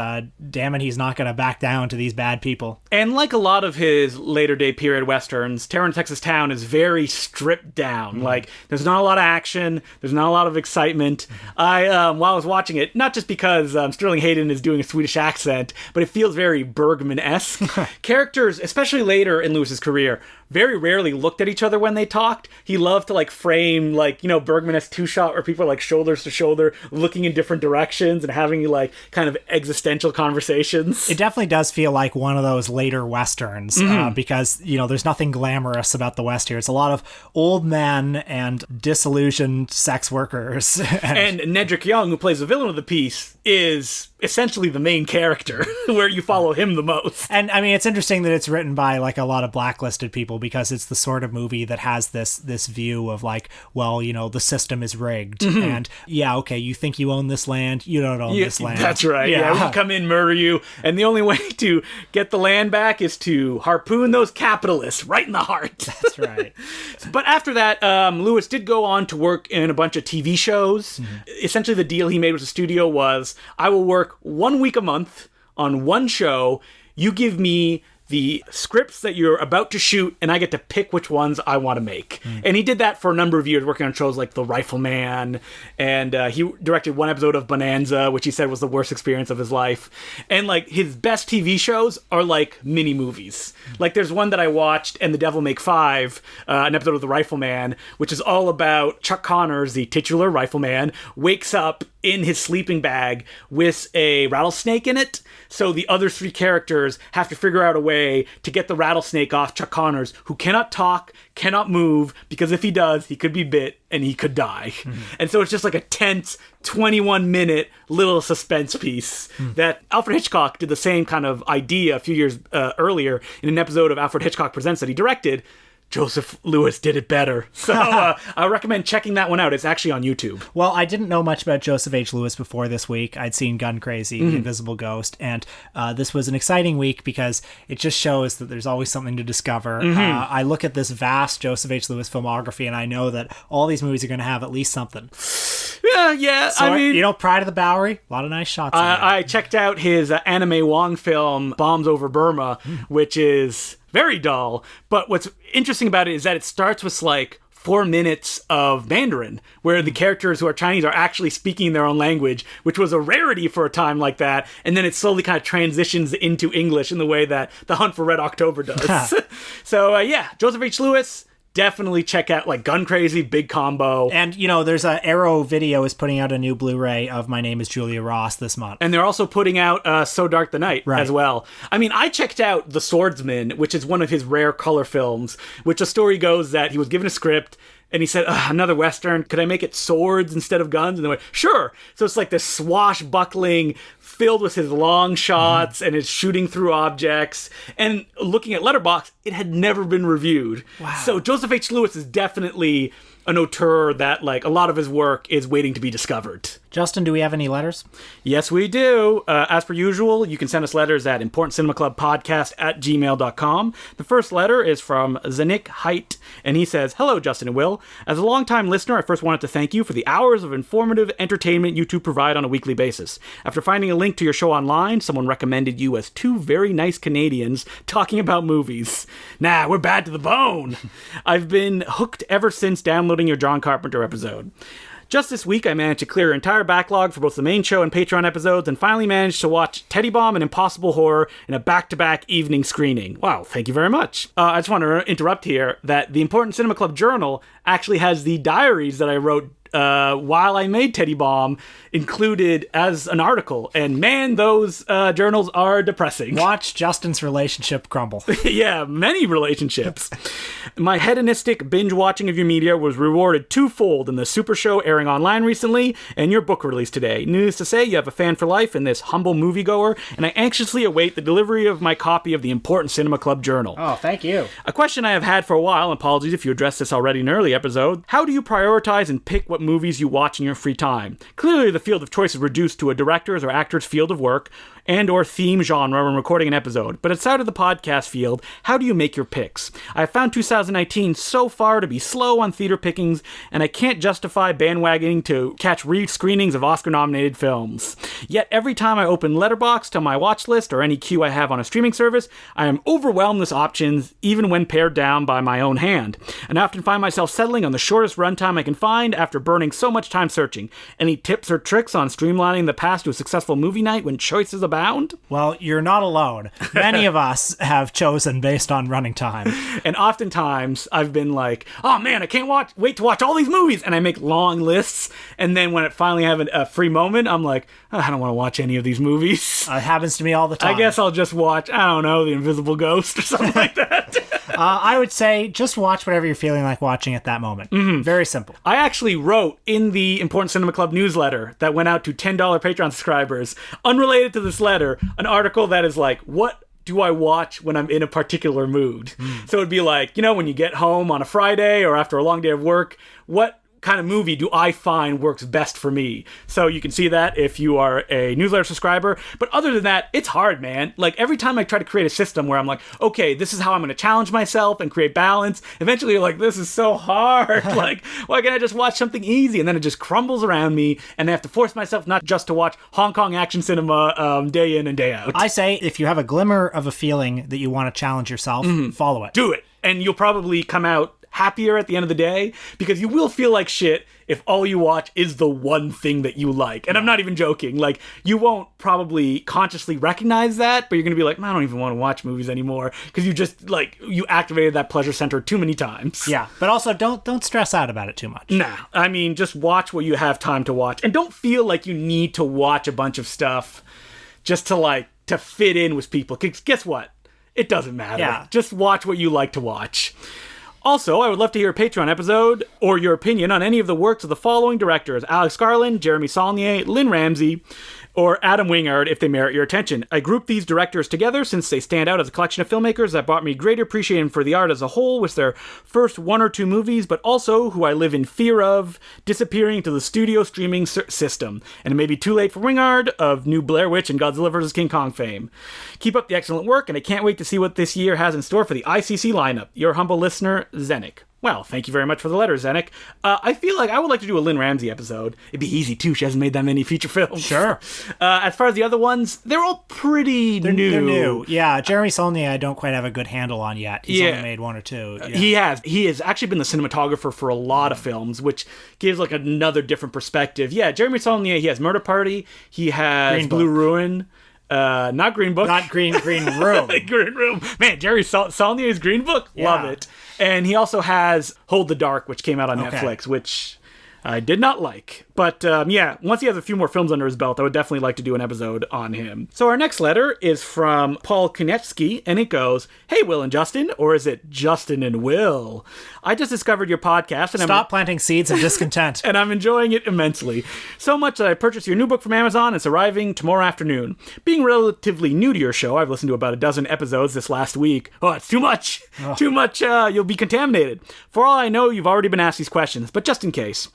[SPEAKER 2] damn it, he's not going to back down to these bad people. And
[SPEAKER 1] like a lot of his later day period westerns, Terror in Texas Town is very stripped down. Like, there's not a lot of action, there's not a lot of excitement. While I was watching it, not just because Sterling Hayden is doing a Swedish accent, but it feels very Bergman-esque. Characters, especially later in Lewis's career, very rarely looked at each other when they talked. He loved to frame Bergman-esque two-shot where people are shoulders to shoulder, looking in different directions and having kind of existential conversations.
[SPEAKER 2] It definitely does feel like one of those later westerns because there's nothing glamorous about the West here. It's a lot of old men and disillusioned sex workers.
[SPEAKER 1] And Nedrick Young, who plays the villain of the piece, is essentially the main character where you follow him the most.
[SPEAKER 2] And I mean, it's interesting that it's written by a lot of blacklisted people, because it's the sort of movie that has this view of the system is rigged. And yeah, okay, you think you own this land, you don't own this land.
[SPEAKER 1] That's right. Yeah, we'll come in, murder you, and the only way to get the land back is to harpoon those capitalists right in the heart.
[SPEAKER 2] That's right.
[SPEAKER 1] But after that, Lewis did go on to work in a bunch of TV shows. Essentially, the deal he made with the studio was, I will work 1 week a month on one show. You give me the scripts that you're about to shoot, and I get to pick which ones I want to make. And he did that for a number of years, working on shows like The Rifleman, and he directed one episode of Bonanza, which he said was the worst experience of his life. And his best TV shows are mini movies. There's one that I watched, And the Devil Make Five, an episode of The Rifleman, which is all about Chuck Connors, the titular rifleman, wakes up in his sleeping bag with a rattlesnake in it. So the other three characters have to figure out a way to get the rattlesnake off Chuck Connors, who cannot talk, cannot move, because if he does, he could be bit and he could die. And so it's just a tense 21-minute little suspense piece that Alfred Hitchcock did the same kind of idea a few years earlier in an episode of Alfred Hitchcock Presents that he directed, Joseph Lewis did it better. So I recommend checking that one out. It's actually on YouTube.
[SPEAKER 2] Well, I didn't know much about Joseph H. Lewis before this week. I'd seen Gun Crazy, The Invisible Ghost, and this was an exciting week because it just shows that there's always something to discover. I look at this vast Joseph H. Lewis filmography, and I know that all these movies are going to have at least something.
[SPEAKER 1] Yeah.
[SPEAKER 2] So,
[SPEAKER 1] I mean,
[SPEAKER 2] Pride of the Bowery, a lot of nice shots.
[SPEAKER 1] I checked out his anime Wong film, Bombs Over Burma, which is very dull. But what's interesting about it is that it starts with like 4 minutes of Mandarin, where the characters who are Chinese are actually speaking their own language, which was a rarity for a time like that. And then it slowly kind of transitions into English in the way that The Hunt for Red October does. So, Joseph H. Lewis. Definitely check out like Gun Crazy, big combo.
[SPEAKER 2] And, there's Arrow Video is putting out a new Blu-ray of My Name is Julia Ross this month.
[SPEAKER 1] And they're also putting out So Dark the Night as well. I mean, I checked out The Swordsman, which is one of his rare color films, which the story goes that he was given a script and he said, another Western, could I make it swords instead of guns? And they went, sure. So it's like this swashbuckling filled with his long shots and his shooting through objects. And looking at Letterboxd, it had never been reviewed. Wow. So Joseph H. Lewis is definitely an auteur that, like, a lot of his work is waiting to be discovered.
[SPEAKER 2] Justin, do we have any letters?
[SPEAKER 1] Yes, we do. As per usual, you can send us letters at importantcinemaclubpodcast@gmail.com. The first letter is from Zanik Height, and he says, hello, Justin and Will. As a longtime listener, I first wanted to thank you for the hours of informative entertainment you two provide on a weekly basis. After finding a link to your show online, someone recommended you as two very nice Canadians talking about movies. Nah, we're bad to the bone. I've been hooked ever since downloading your John Carpenter episode. Just this week, I managed to clear an entire backlog for both the main show and Patreon episodes, and finally managed to watch Teddy Bomb and Impossible Horror in a back-to-back evening screening. Wow, thank you very much. I just want to interrupt here that the Important Cinema Club Journal actually has the diaries that I wrote while I made Teddy Bomb included as an article. And man, those journals are depressing.
[SPEAKER 2] Watch Justin's relationship crumble.
[SPEAKER 1] Yeah, many relationships. My hedonistic binge watching of your media was rewarded twofold in the Super Show airing online recently and your book release today. Needless to say, you have a fan for life in this humble moviegoer, and I anxiously await the delivery of my copy of the Important Cinema Club Journal.
[SPEAKER 2] Oh, thank you.
[SPEAKER 1] A question I have had for a while, and apologies if you addressed this already in an early episode: how do you prioritize and pick what movies you watch in your free time? Clearly, the field of choice is reduced to a director's or actor's field of work and or theme genre when recording an episode. But outside of the podcast field, how do you make your picks? I have found 2019 so far to be slow on theater pickings, and I can't justify bandwagoning to catch re-screenings of Oscar-nominated films. Yet every time I open Letterboxd on my watch list or any queue I have on a streaming service, I am overwhelmed with options, even when pared down by my own hand. And I often find myself settling on the shortest runtime I can find after burning so much time searching. Any tips or tricks on streamlining the path to a successful movie night when choices abound?
[SPEAKER 2] Well, you're not alone. Many of us have chosen based on running time.
[SPEAKER 1] And oftentimes I've been like, oh man, I can't wait to watch all these movies. And I make long lists. And then when I finally have a free moment, I'm like, oh, I don't want to watch any of these movies.
[SPEAKER 2] It happens to me all the time.
[SPEAKER 1] I guess I'll just watch, I don't know, The Invisible Ghost or something like that.
[SPEAKER 2] I would say just watch whatever you're feeling like watching at that moment. Mm-hmm. Very simple.
[SPEAKER 1] I actually wrote in the Important Cinema Club newsletter that went out to $10 Patreon subscribers, unrelated to this letter, an article that is like, what do I watch when I'm in a particular mood? So it'd be like, when you get home on a Friday or after a long day of work, what kind of movie do I find works best for me? So you can see that if you are a newsletter subscriber. But other than that, it's hard, man. Like every time I try to create a system where I'm like, okay, this is how I'm going to challenge myself and create balance, eventually you're like, this is so hard. Like, why can't I just watch something easy? And then it just crumbles around me, and I have to force myself not just to watch Hong Kong action cinema day in and day out.
[SPEAKER 2] I say if you have a glimmer of a feeling that you want to challenge yourself, follow it.
[SPEAKER 1] Do it. And you'll probably come out happier at the end of the day, because you will feel like shit if all you watch is the one thing that you like. And I'm not even joking. Like, you won't probably consciously recognize that, but you're going to be like, I don't even want to watch movies anymore, because you just, like, you activated that pleasure center too many times.
[SPEAKER 2] Yeah, but also don't stress out about it too much.
[SPEAKER 1] Nah, I mean, just watch what you have time to watch. And don't feel like you need to watch a bunch of stuff just to fit in with people. Because guess what? It doesn't matter.
[SPEAKER 2] Yeah.
[SPEAKER 1] Just watch what you like to watch. Also, I would love to hear a Patreon episode or your opinion on any of the works of the following directors: Alex Garland, Jeremy Saulnier, Lynn Ramsey, or Adam Wingard if they merit your attention. I grouped these directors together since they stand out as a collection of filmmakers that brought me greater appreciation for the art as a whole with their first 1 or 2 movies, but also who I live in fear of disappearing into the studio streaming system. And it may be too late for Wingard of New Blair Witch and Godzilla vs. King Kong fame. Keep up the excellent work, and I can't wait to see what this year has in store for the ICC lineup. Your humble listener, Zenik. Well, thank you very much for the letter, Zenik. I feel like I would like to do a Lynn Ramsey episode. It'd be easy, too. She hasn't made that many feature films.
[SPEAKER 2] Sure.
[SPEAKER 1] As far as the other ones, they're all pretty new.
[SPEAKER 2] They're new. Yeah, Jeremy Saulnier I don't quite have a good handle on yet. He's only made 1 or 2. Yeah.
[SPEAKER 1] He has actually been the cinematographer for a lot of films, which gives like another different perspective. Yeah, Jeremy Saulnier, he has Murder Party. He has
[SPEAKER 2] Green
[SPEAKER 1] Blue
[SPEAKER 2] Book.
[SPEAKER 1] Ruin. Not Green Book.
[SPEAKER 2] Not Green Room.
[SPEAKER 1] Green Room. Man, Jerry Saulnier's Green Book?
[SPEAKER 2] Yeah.
[SPEAKER 1] Love it. And he also has Hold the Dark, which came out on Netflix, which I did not like. But once he has a few more films under his belt, I would definitely like to do an episode on him. So our next letter is from Paul Konechsky, and it goes, Hey, Will and Justin, or is it Justin and Will? I just discovered your podcast, and
[SPEAKER 2] Stop planting seeds of discontent.
[SPEAKER 1] and I'm enjoying it immensely. So much that I purchased your new book from Amazon. It's arriving tomorrow afternoon. Being relatively new to your show, I've listened to about a dozen episodes this last week. Oh, it's too much. Too much. You'll be contaminated. For all I know, you've already been asked these questions, but just in case.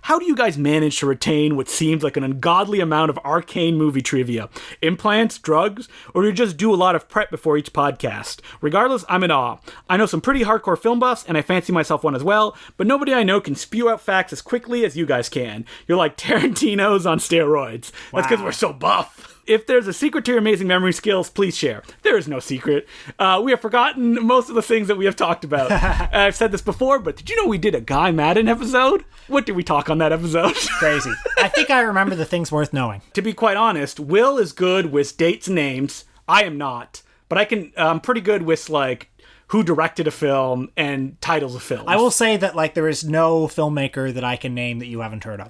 [SPEAKER 1] How do you guys manage to retain what seems like an ungodly amount of arcane movie trivia? Implants, drugs, or do you just do a lot of prep before each podcast? Regardless, I'm in awe. I know some pretty hardcore film buffs, and I fancy myself one as well, but nobody I know can spew out facts as quickly as you guys can. You're like Tarantino's on steroids. That's because we're so buff. If there's a secret to your amazing memory skills, please share. There is no secret. We have forgotten most of the things that we have talked about. I've said this before, but did you know we did a Guy Madden episode? What did we talk on that episode?
[SPEAKER 2] Crazy. I think I remember the things worth knowing.
[SPEAKER 1] To be quite honest, Will is good with dates and names. I am not. But I'm pretty good with, like, who directed a film and titles of films.
[SPEAKER 2] I will say that, like, there is no filmmaker that I can name that you haven't heard of.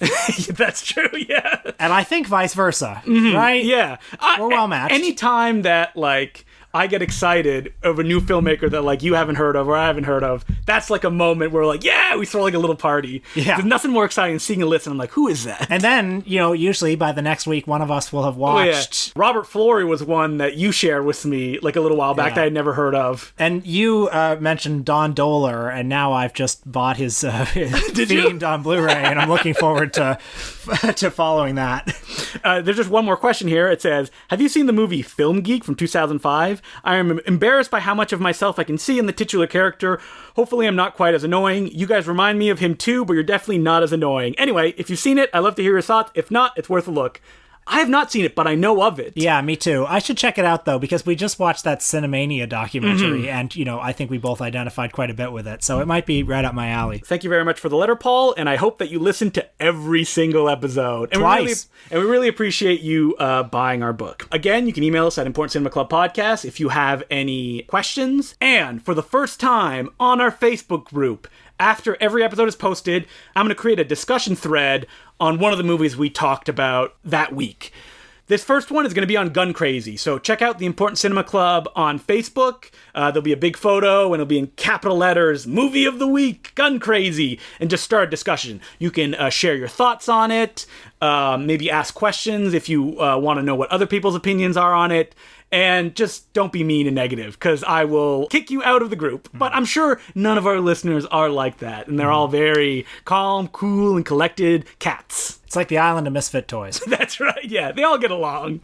[SPEAKER 1] That's true, yeah.
[SPEAKER 2] And I think vice versa, right?
[SPEAKER 1] Yeah.
[SPEAKER 2] We're well matched.
[SPEAKER 1] Anytime that, like, I get excited of a new filmmaker that, like, you haven't heard of or I haven't heard of, that's, like, a moment where, like, yeah, we throw, like, a little party.
[SPEAKER 2] Yeah.
[SPEAKER 1] There's nothing more exciting than seeing a list and I'm like, who is that?
[SPEAKER 2] And then, usually by the next week, one of us will have watched.
[SPEAKER 1] Robert Flory was one that you shared with me, like, a little while back that I had never heard of.
[SPEAKER 2] And you mentioned Don Dohler, and now I've just bought his Fiend on Blu-ray, and I'm looking forward to following that.
[SPEAKER 1] There's just one more question here. It says, have you seen the movie Film Geek from 2005? I am embarrassed by how much of myself I can see in the titular character. Hopefully I'm not quite as annoying. You guys remind me of him too, but you're definitely not as annoying. Anyway, if you've seen it, I'd love to hear your thoughts. If not, it's worth a look. I have not seen it, but I know of it.
[SPEAKER 2] Yeah, me too. I should check it out, though, because we just watched that Cinemania documentary, and, I think we both identified quite a bit with it, so it might be right up my alley.
[SPEAKER 1] Thank you very much for the letter, Paul, and I hope that you listen to every single episode. And
[SPEAKER 2] Twice.
[SPEAKER 1] We really appreciate you buying our book. Again, you can email us at importantcinemaclubpodcast if you have any questions. And for the first time on our Facebook group, after every episode is posted, I'm going to create a discussion thread on one of the movies we talked about that week. This first one is going to be on Gun Crazy, so check out the Important Cinema Club on Facebook. There'll be a big photo, and it'll be in capital letters, Movie of the Week, Gun Crazy, and just start a discussion. You can share your thoughts on it, maybe ask questions if you want to know what other people's opinions are on it, and just don't be mean and negative, because I will kick you out of the group. But I'm sure none of our listeners are like that, and they're all very calm, cool, and collected cats.
[SPEAKER 2] It's like the island of misfit toys.
[SPEAKER 1] That's right, yeah. They all get along.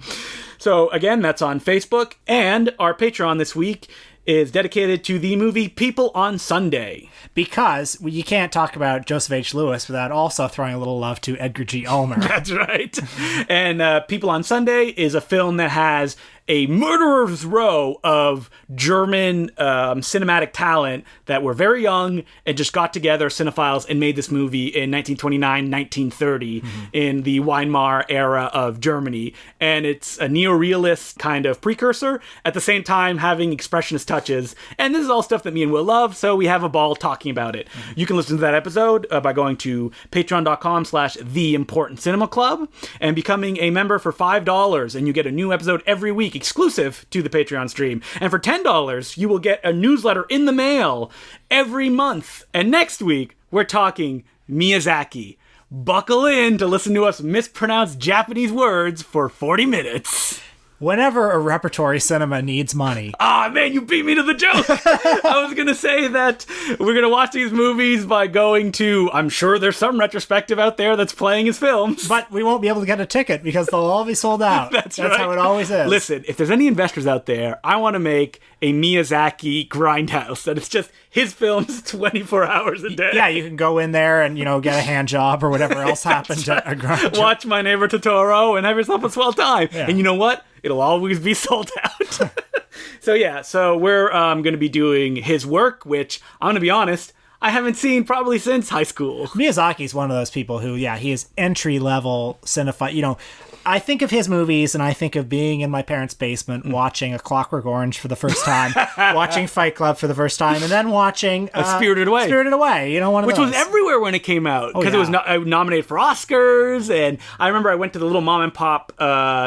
[SPEAKER 1] So, again, that's on Facebook. And our Patreon this week is dedicated to the movie People on Sunday.
[SPEAKER 2] Because you can't talk about Joseph H. Lewis without also throwing a little love to Edgar G. Ulmer.
[SPEAKER 1] That's right. And People on Sunday is a film that has a murderer's row of German cinematic talent that were very young and just got together, cinephiles, and made this movie in 1929, 1930 in the Weimar era of Germany. And it's a neorealist kind of precursor, at the same time having expressionist touches. And this is all stuff that me and Will love, so we have a ball talking about it. You can listen to that episode by going to patreon.com/theimportantcinemaclub and becoming a member for $5, and you get a new episode every week exclusive to the Patreon stream. And for $10, you will get a newsletter in the mail every month. And next week, we're talking Miyazaki. buckle in to listen to us mispronounce Japanese words for 40 minutes.
[SPEAKER 2] Whenever a repertory cinema needs money.
[SPEAKER 1] Ah, man, you beat me to the joke. I was going to say that we're going to watch these movies by going to, I'm sure there's some retrospective out there that's playing his films.
[SPEAKER 2] But we won't be able to get a ticket because they'll all be sold out.
[SPEAKER 1] That's right.
[SPEAKER 2] how it always is.
[SPEAKER 1] Listen, if there's any investors out there, I want to make a Miyazaki grindhouse that it's just his films 24 hours a day.
[SPEAKER 2] Yeah, you can go in there and, get a hand job or whatever else happened at a grind job.
[SPEAKER 1] Watch My Neighbor Totoro and have yourself a swell time.
[SPEAKER 2] Yeah.
[SPEAKER 1] And you know what? It'll always be sold out. So we're going to be doing his work, which, I'm going to be honest, I haven't seen probably since high school.
[SPEAKER 2] Miyazaki's one of those people who, he is entry-level cinephile. I think of his movies and I think of being in my parents' basement watching A Clockwork Orange for the first time, watching Fight Club for the first time, and then watching
[SPEAKER 1] Spirited Away.
[SPEAKER 2] Spirited Away, one of
[SPEAKER 1] Which
[SPEAKER 2] those.
[SPEAKER 1] was everywhere when it came out, because it was nominated for Oscars, and I remember I went to the little mom and pop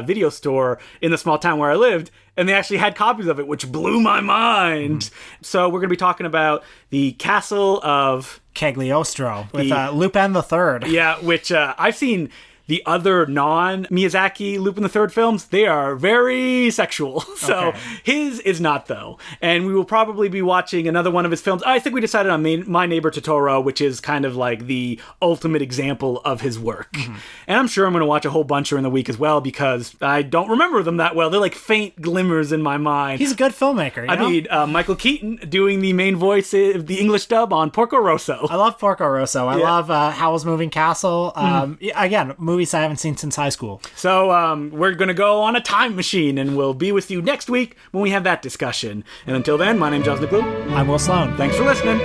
[SPEAKER 1] video store in the small town where I lived, and they actually had copies of it, which blew my mind. So we're going to be talking about the Castle of
[SPEAKER 2] Cagliostro with Lupin the Third.
[SPEAKER 1] Yeah, which I've seen. The other non-Miyazaki Lupin the Third films, they are very sexual. So his is not, though. And we will probably be watching another one of his films. I think we decided on My Neighbor Totoro, which is kind of like the ultimate example of his work. Mm-hmm. And I'm sure I'm going to watch a whole bunch during the week as well, because I don't remember them that well. They're like faint glimmers in my mind.
[SPEAKER 2] He's a good filmmaker,
[SPEAKER 1] I mean, Michael Keaton doing the main voice of the English dub on Porco Rosso.
[SPEAKER 2] I love Porco Rosso. I love Howl's Moving Castle. Again, movies I haven't seen since high school.
[SPEAKER 1] So we're going to go on a time machine, and we'll be with you next week when we have that discussion. And until then, my name's Josh McClue.
[SPEAKER 2] I'm Will Sloan.
[SPEAKER 1] Thanks for listening.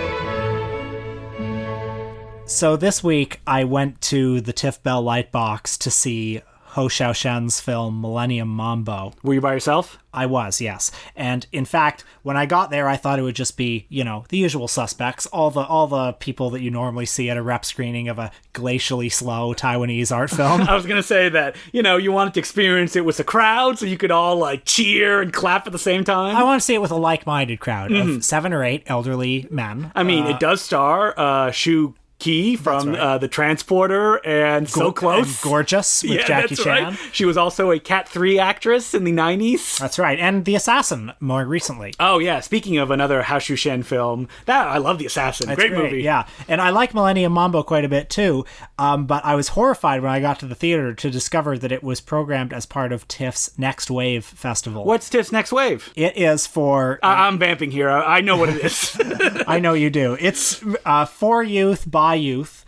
[SPEAKER 2] So this week, I went to the TIFF Bell Lightbox to see Ho Xiaoshen's film Millennium Mambo.
[SPEAKER 1] Were you by yourself?
[SPEAKER 2] I was, yes. And in fact, when I got there, I thought it would just be, the usual suspects, all the people that you normally see at a rep screening of a glacially slow Taiwanese art film.
[SPEAKER 1] I was going to say that, you wanted to experience it with a crowd so you could all cheer and clap at the same time.
[SPEAKER 2] I want to see it with a like-minded crowd of 7 or 8 elderly men.
[SPEAKER 1] I mean, it does star Shu Key from The Transporter and So Close.
[SPEAKER 2] And Gorgeous with Jackie Chan.
[SPEAKER 1] Right. She was also a Cat 3 actress in the 90s.
[SPEAKER 2] That's right. And The Assassin more recently.
[SPEAKER 1] Oh, yeah. Speaking of another Hao Shen film, I love The Assassin.
[SPEAKER 2] That's
[SPEAKER 1] great movie.
[SPEAKER 2] Yeah. And I like Millennium Mambo quite a bit too. But I was horrified when I got to the theater to discover that it was programmed as part of TIFF's Next Wave Festival.
[SPEAKER 1] What's TIFF's Next Wave?
[SPEAKER 2] It is for...
[SPEAKER 1] I'm vamping here. I know what it is.
[SPEAKER 2] I know you do. It's for youth, by youth.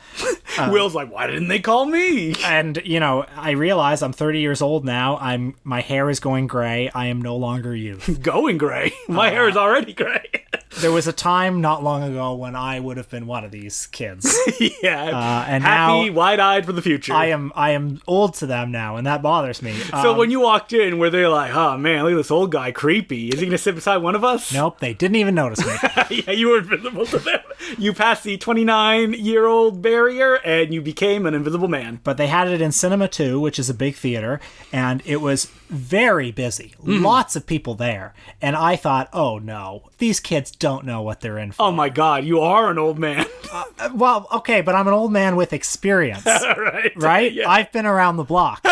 [SPEAKER 1] Will's like, why didn't they call me?
[SPEAKER 2] And, I realize I'm 30 years old now. My hair is going gray. I am no longer youth.
[SPEAKER 1] Going gray? My hair is already gray.
[SPEAKER 2] There was a time not long ago when I would have been one of these kids.
[SPEAKER 1] Yeah.
[SPEAKER 2] And
[SPEAKER 1] happy,
[SPEAKER 2] now,
[SPEAKER 1] wide-eyed for the future.
[SPEAKER 2] I am old to them now, and that bothers me.
[SPEAKER 1] So when you walked in, were they like, oh man, look at this old guy, creepy. Is he going to sit beside one of us?
[SPEAKER 2] Nope, they didn't even notice me.
[SPEAKER 1] Yeah, you were invisible to them. You passed the 29-year-old barrier, and you became an invisible man.
[SPEAKER 2] But they had it in Cinema 2, which is a big theater, and it was very busy. Lots of people there. And I thought, oh no, these kids don't know what they're in for.
[SPEAKER 1] Oh my God, you are an old man.
[SPEAKER 2] Well, okay, but I'm an old man with experience. Right?
[SPEAKER 1] Yeah.
[SPEAKER 2] I've been around the block.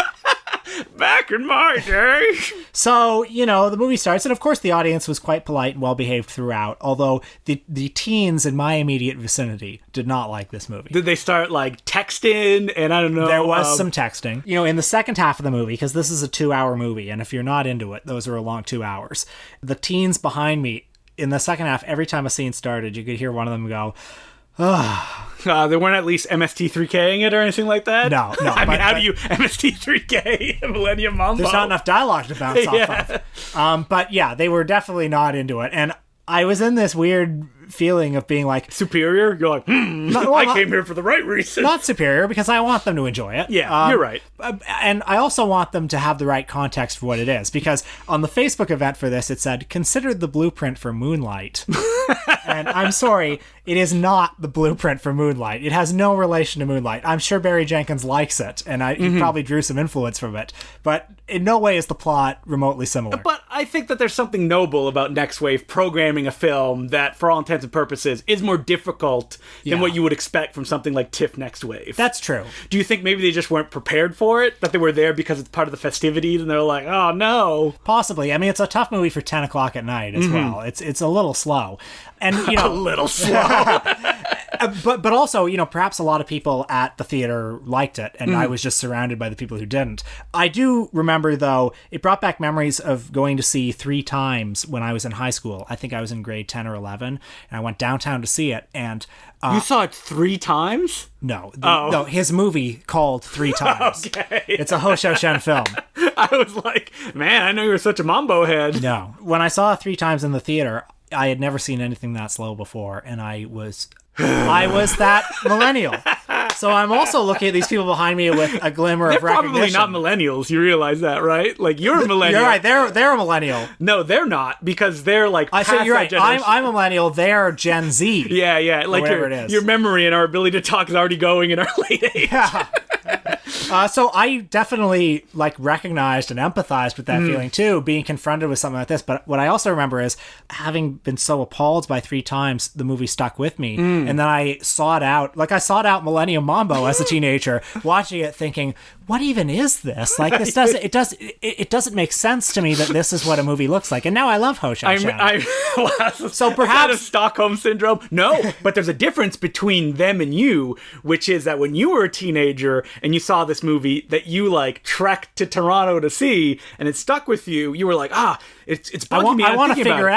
[SPEAKER 1] Back in my day.
[SPEAKER 2] So, the movie starts, and of course the audience was quite polite and well-behaved throughout, although the teens in my immediate vicinity did not like this movie.
[SPEAKER 1] Did they start, texting, and I don't know...
[SPEAKER 2] There was some texting. In the second half of the movie, because this is a 2-hour movie, and if you're not into it, those are a long 2 hours. The teens behind me, in the second half, every time a scene started, you could hear one of them go...
[SPEAKER 1] they weren't at least MST3K'ing it or anything like that?
[SPEAKER 2] No.
[SPEAKER 1] I mean, how do you MST3K Millennium Mambo?
[SPEAKER 2] There's not enough dialogue to bounce off of. But yeah, they were definitely not into it. And I was in this weird feeling of being like...
[SPEAKER 1] Superior? You're like, I came here for the right reason.
[SPEAKER 2] Not superior, because I want them to enjoy it.
[SPEAKER 1] Yeah, you're right.
[SPEAKER 2] And I also want them to have the right context for what it is, because on the Facebook event for this, it said, consider the blueprint for Moonlight. And I'm sorry, it is not the blueprint for Moonlight. It has no relation to Moonlight. I'm sure Barry Jenkins likes it, and he probably drew some influence from it. But in no way is the plot remotely similar.
[SPEAKER 1] But I think that there's something noble about Next Wave programming a film that, for all intents intents and purposes, is more difficult than what you would expect from something like TIFF Next Wave.
[SPEAKER 2] That's true.
[SPEAKER 1] Do you think maybe they just weren't prepared for it? That they were there because it's part of the festivities and they're like, oh no.
[SPEAKER 2] Possibly. I mean, it's a tough movie for 10 o'clock at night as well. It's a little slow. And,
[SPEAKER 1] A little slow.
[SPEAKER 2] But also, perhaps a lot of people at the theater liked it, and I was just surrounded by the people who didn't. I do remember, though, it brought back memories of going to see 3 times when I was in high school. I think I was in grade 10 or 11, and I went downtown to see it, and...
[SPEAKER 1] you saw it 3 times?
[SPEAKER 2] No. No, his movie called 3 times.
[SPEAKER 1] Okay.
[SPEAKER 2] It's a Ho Shou Shen film.
[SPEAKER 1] I was like, man, I know you were such a mambo head.
[SPEAKER 2] No. When I saw it 3 times in the theater, I had never seen anything that slow before, and I was that millennial. So I'm also looking at these people behind me with a glimmer of recognition.
[SPEAKER 1] They're probably not millennials. You realize that, right? Like, you're a millennial.
[SPEAKER 2] You're right. They're a millennial.
[SPEAKER 1] No, they're not, because they're like
[SPEAKER 2] I said you're right. I'm a millennial. They're Gen Z.
[SPEAKER 1] Yeah. Like your memory and our ability to talk is already going in our late age.
[SPEAKER 2] Yeah. So I definitely recognized and empathized with that feeling too, being confronted with something like this. But what I also remember is having been so appalled by 3 times, the movie stuck with me, and then I sought out Millennium Mambo as a teenager, watching it, thinking, what even is this? Like, this doesn't make sense to me that this is what a movie looks like. And now I love Ho Shou Shen.
[SPEAKER 1] So perhaps Stockholm Syndrome. No, but there's a difference between them and you, which is that when you were a teenager and you saw this movie that you trekked to Toronto to see, and it stuck with you, you were like, it's bugging me.
[SPEAKER 2] I want to figure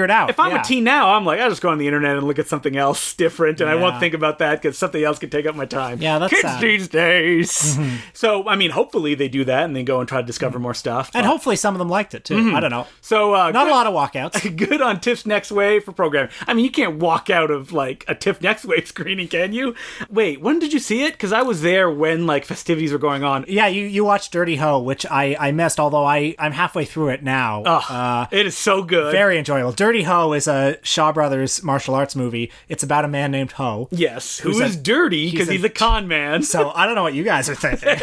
[SPEAKER 2] it out.
[SPEAKER 1] If I'm a teen now, I'm like, I just go on the internet and look at something else different, and I won't think about that because something else can take up my time.
[SPEAKER 2] Yeah, that's
[SPEAKER 1] kids
[SPEAKER 2] sad.
[SPEAKER 1] These days. So, I mean, hopefully they do that and they go and try to discover more stuff.
[SPEAKER 2] And hopefully some of them liked it too. I don't know.
[SPEAKER 1] So
[SPEAKER 2] not a lot of walkouts.
[SPEAKER 1] Good on TIFF's Next Wave for programming. I mean, you can't walk out of a TIFF Next Wave screening, can you? Wait, when did you see it? Because I was there when festivities were going on.
[SPEAKER 2] Yeah, you watched Dirty Ho, which I missed, although I'm halfway through it now.
[SPEAKER 1] It is so good.
[SPEAKER 2] Very enjoyable. Dirty Ho is a Shaw Brothers martial arts movie. It's about a man named Ho.
[SPEAKER 1] Yes, who is dirty because he's a con man.
[SPEAKER 2] So I don't know what you guys are thinking.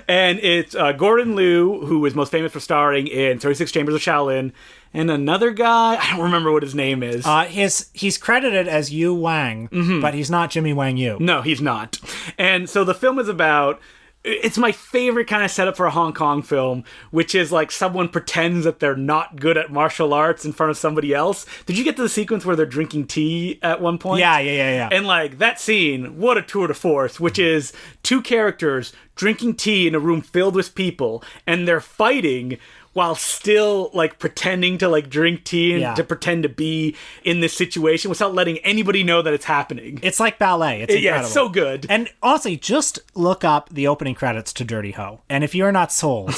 [SPEAKER 1] And it's Gordon Liu, who is most famous for starring in 36 Chambers of Shaolin, and another guy, I don't remember what his name is.
[SPEAKER 2] He's credited as Yu Wang, but he's not Jimmy Wang Yu.
[SPEAKER 1] No, he's not. And so the film is about... It's my favorite kind of setup for a Hong Kong film, which is someone pretends that they're not good at martial arts in front of somebody else. Did you get to the sequence where they're drinking tea at one point?
[SPEAKER 2] Yeah.
[SPEAKER 1] And that scene, what a tour de force, which is 2 characters drinking tea in a room filled with people, and they're fighting while still pretending to drink tea and to pretend to be in this situation without letting anybody know that it's happening.
[SPEAKER 2] It's like ballet. It's incredible.
[SPEAKER 1] Yeah, it's so good.
[SPEAKER 2] And honestly, just look up the opening credits to Dirty Ho, and if you're not sold,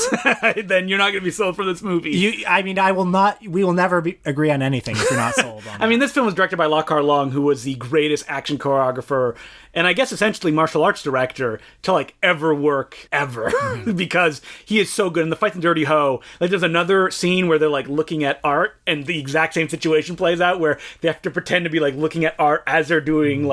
[SPEAKER 1] then you're not going to be sold for this movie.
[SPEAKER 2] We will never agree on anything if you're not sold on
[SPEAKER 1] I mean, this film was directed by Lau Kar Leung, who was the greatest action choreographer and I guess essentially martial arts director to ever work ever because he is so good. And the fights in Dirty Ho, there's another scene where they're looking at art and the exact same situation plays out where they have to pretend to be looking at art as they're doing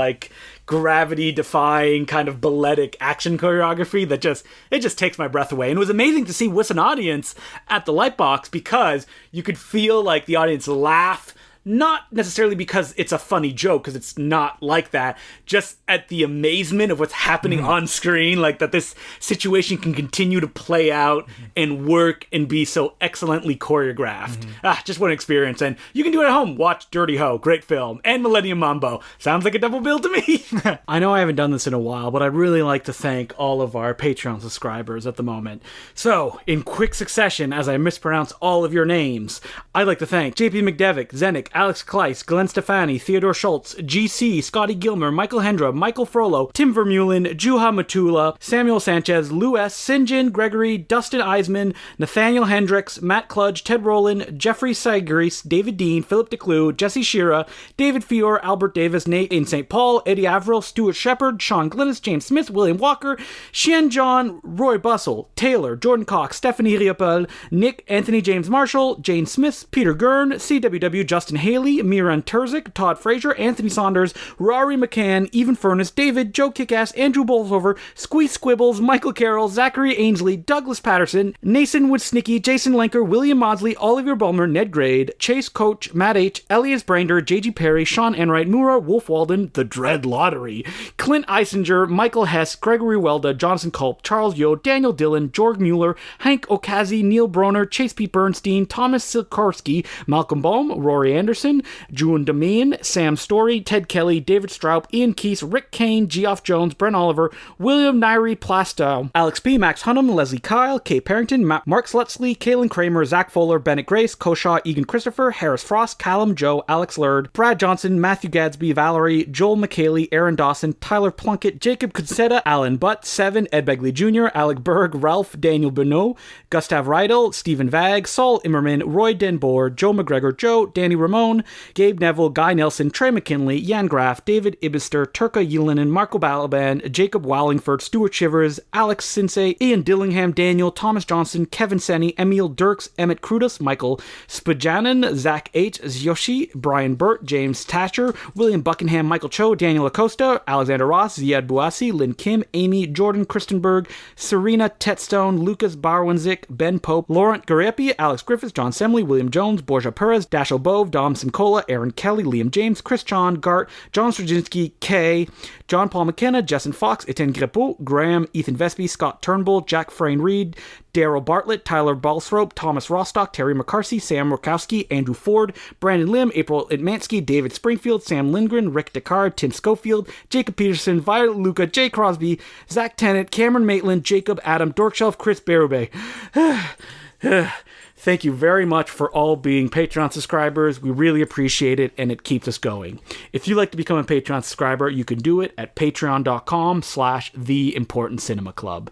[SPEAKER 1] gravity defying kind of balletic action choreography that just takes my breath away. And it was amazing to see with an audience at the Lightbox because you could feel the audience laugh, not necessarily because it's a funny joke, because it's not like that, just at the amazement of what's happening on screen, that this situation can continue to play out and work and be so excellently choreographed. Just what an experience. And you can do it at home. Watch Dirty Ho, great film, and Millennium Mambo. Sounds like a double bill to me. I know I haven't done this in a while, but I'd really like to thank all of our Patreon subscribers at the moment. So, in quick succession, as I mispronounce all of your names, I'd like to thank JP McDevick, Zenik, Alex Kleiss, Glenn Stefani, Theodore Schultz, GC, Scotty Gilmer, Michael Hendra, Michael Frollo, Tim Vermeulen, Juha Matula, Samuel Sanchez, Lou S., Sinjin, Gregory, Dustin Eisman, Nathaniel Hendricks, Matt Kludge, Ted Rowland, Jeffrey Sigris, David Dean, Philip DeClue, Jesse Shira, David Fior, Albert Davis, Nate in St. Paul, Eddie Averill, Stuart Shepard, Sean Glynis, James Smith, William Walker, Xian John, Roy Bussell, Taylor, Jordan Cox, Stephanie Riopel, Nick, Anthony James Marshall, Jane Smith, Peter Gurn, CWW, Justin Haley, Miran Terzic, Todd Frazier, Anthony Saunders, Rory McCann, Even Furness, David, Joe Kickass, Andrew Bolsover, Squeeze Squibbles, Michael Carroll, Zachary Ainsley, Douglas Patterson, Nason Woodsnicky, Jason Lenker, William Maudsley, Oliver Bulmer, Ned Grade, Chase Coach, Matt H., Elias Brander, J.G. Perry, Sean Enright, Moora, Wolf Walden, The Dread Lottery, Clint Eisinger, Michael Hess, Gregory Welda, Jonathan Culp, Charles Yo, Daniel Dillon, George Mueller, Hank Okazi, Neil Broner, Chase P. Bernstein, Thomas Sikorsky, Malcolm Bohm, Rory Anderson, June Demeen, Sam Story, Ted Kelly, David Stroup, Ian Keese, Rick Kane, Geoff Jones, Brent Oliver, William Nairi Plastow, Alex P., Max Hunnam, Leslie Kyle, Kay Parrington, Mark Slutsley, Kaylin Kramer, Zach Fuller, Bennett Grace, Koshaw, Egan Christopher, Harris Frost, Callum Joe, Alex Lurd, Brad Johnson, Matthew Gadsby, Valerie, Joel McKaylee, Aaron Dawson, Tyler Plunkett, Jacob Consetta, Alan Butt, Seven, Ed Begley Jr., Alec Berg, Ralph, Daniel Bonneau, Gustav Riedel, Stephen Vag, Saul Immerman, Roy Denboer, Joe McGregor, Joe, Danny Ramone, Gabe Neville, Guy Nelson, Trey McKinley, Jan Graff, David Ibister, Turka Yulinen, Marco Balaban, Jacob Wallingford, Stuart Shivers, Alex Sinsay, Ian Dillingham, Daniel, Thomas Johnson, Kevin Senny, Emil Dirks, Emmett Krudus, Michael Spajanin, Zach H., Yoshi, Brian Burt, James Thatcher, William Buckingham, Michael Cho, Daniel Acosta, Alexander Ross, Ziad Bouassi, Lynn Kim, Amy, Jordan Christenberg, Serena Tetstone, Lucas Barwinzik, Ben Pope, Laurent Garepi, Alex Griffiths, John Semley, William Jones, Borja Perez, Dashiell Bove, Dom Simcola, Aaron Kelly, Liam James, Chris John, Gart, John Straczynski, Kay, John Paul McKenna, Jessen Fox, Etienne Grepeau, Graham, Ethan Vesby, Scott Turnbull, Jack Frayne Reed, Daryl Bartlett, Tyler Balsrope, Thomas Rostock, Terry McCarthy, Sam Murkowski, Andrew Ford, Brandon Lim, April Itmansky, David Springfield, Sam Lindgren, Rick Descartes, Tim Schofield, Jacob Peterson, Violet Luca, Jay Crosby, Zach Tennant, Cameron Maitland, Jacob Adam, Dorkshelf, Chris Berube. Thank you very much for all being Patreon subscribers. We really appreciate it, and it keeps us going. If you'd like to become a Patreon subscriber, you can do it at patreon.com/theimportantcinemaclub.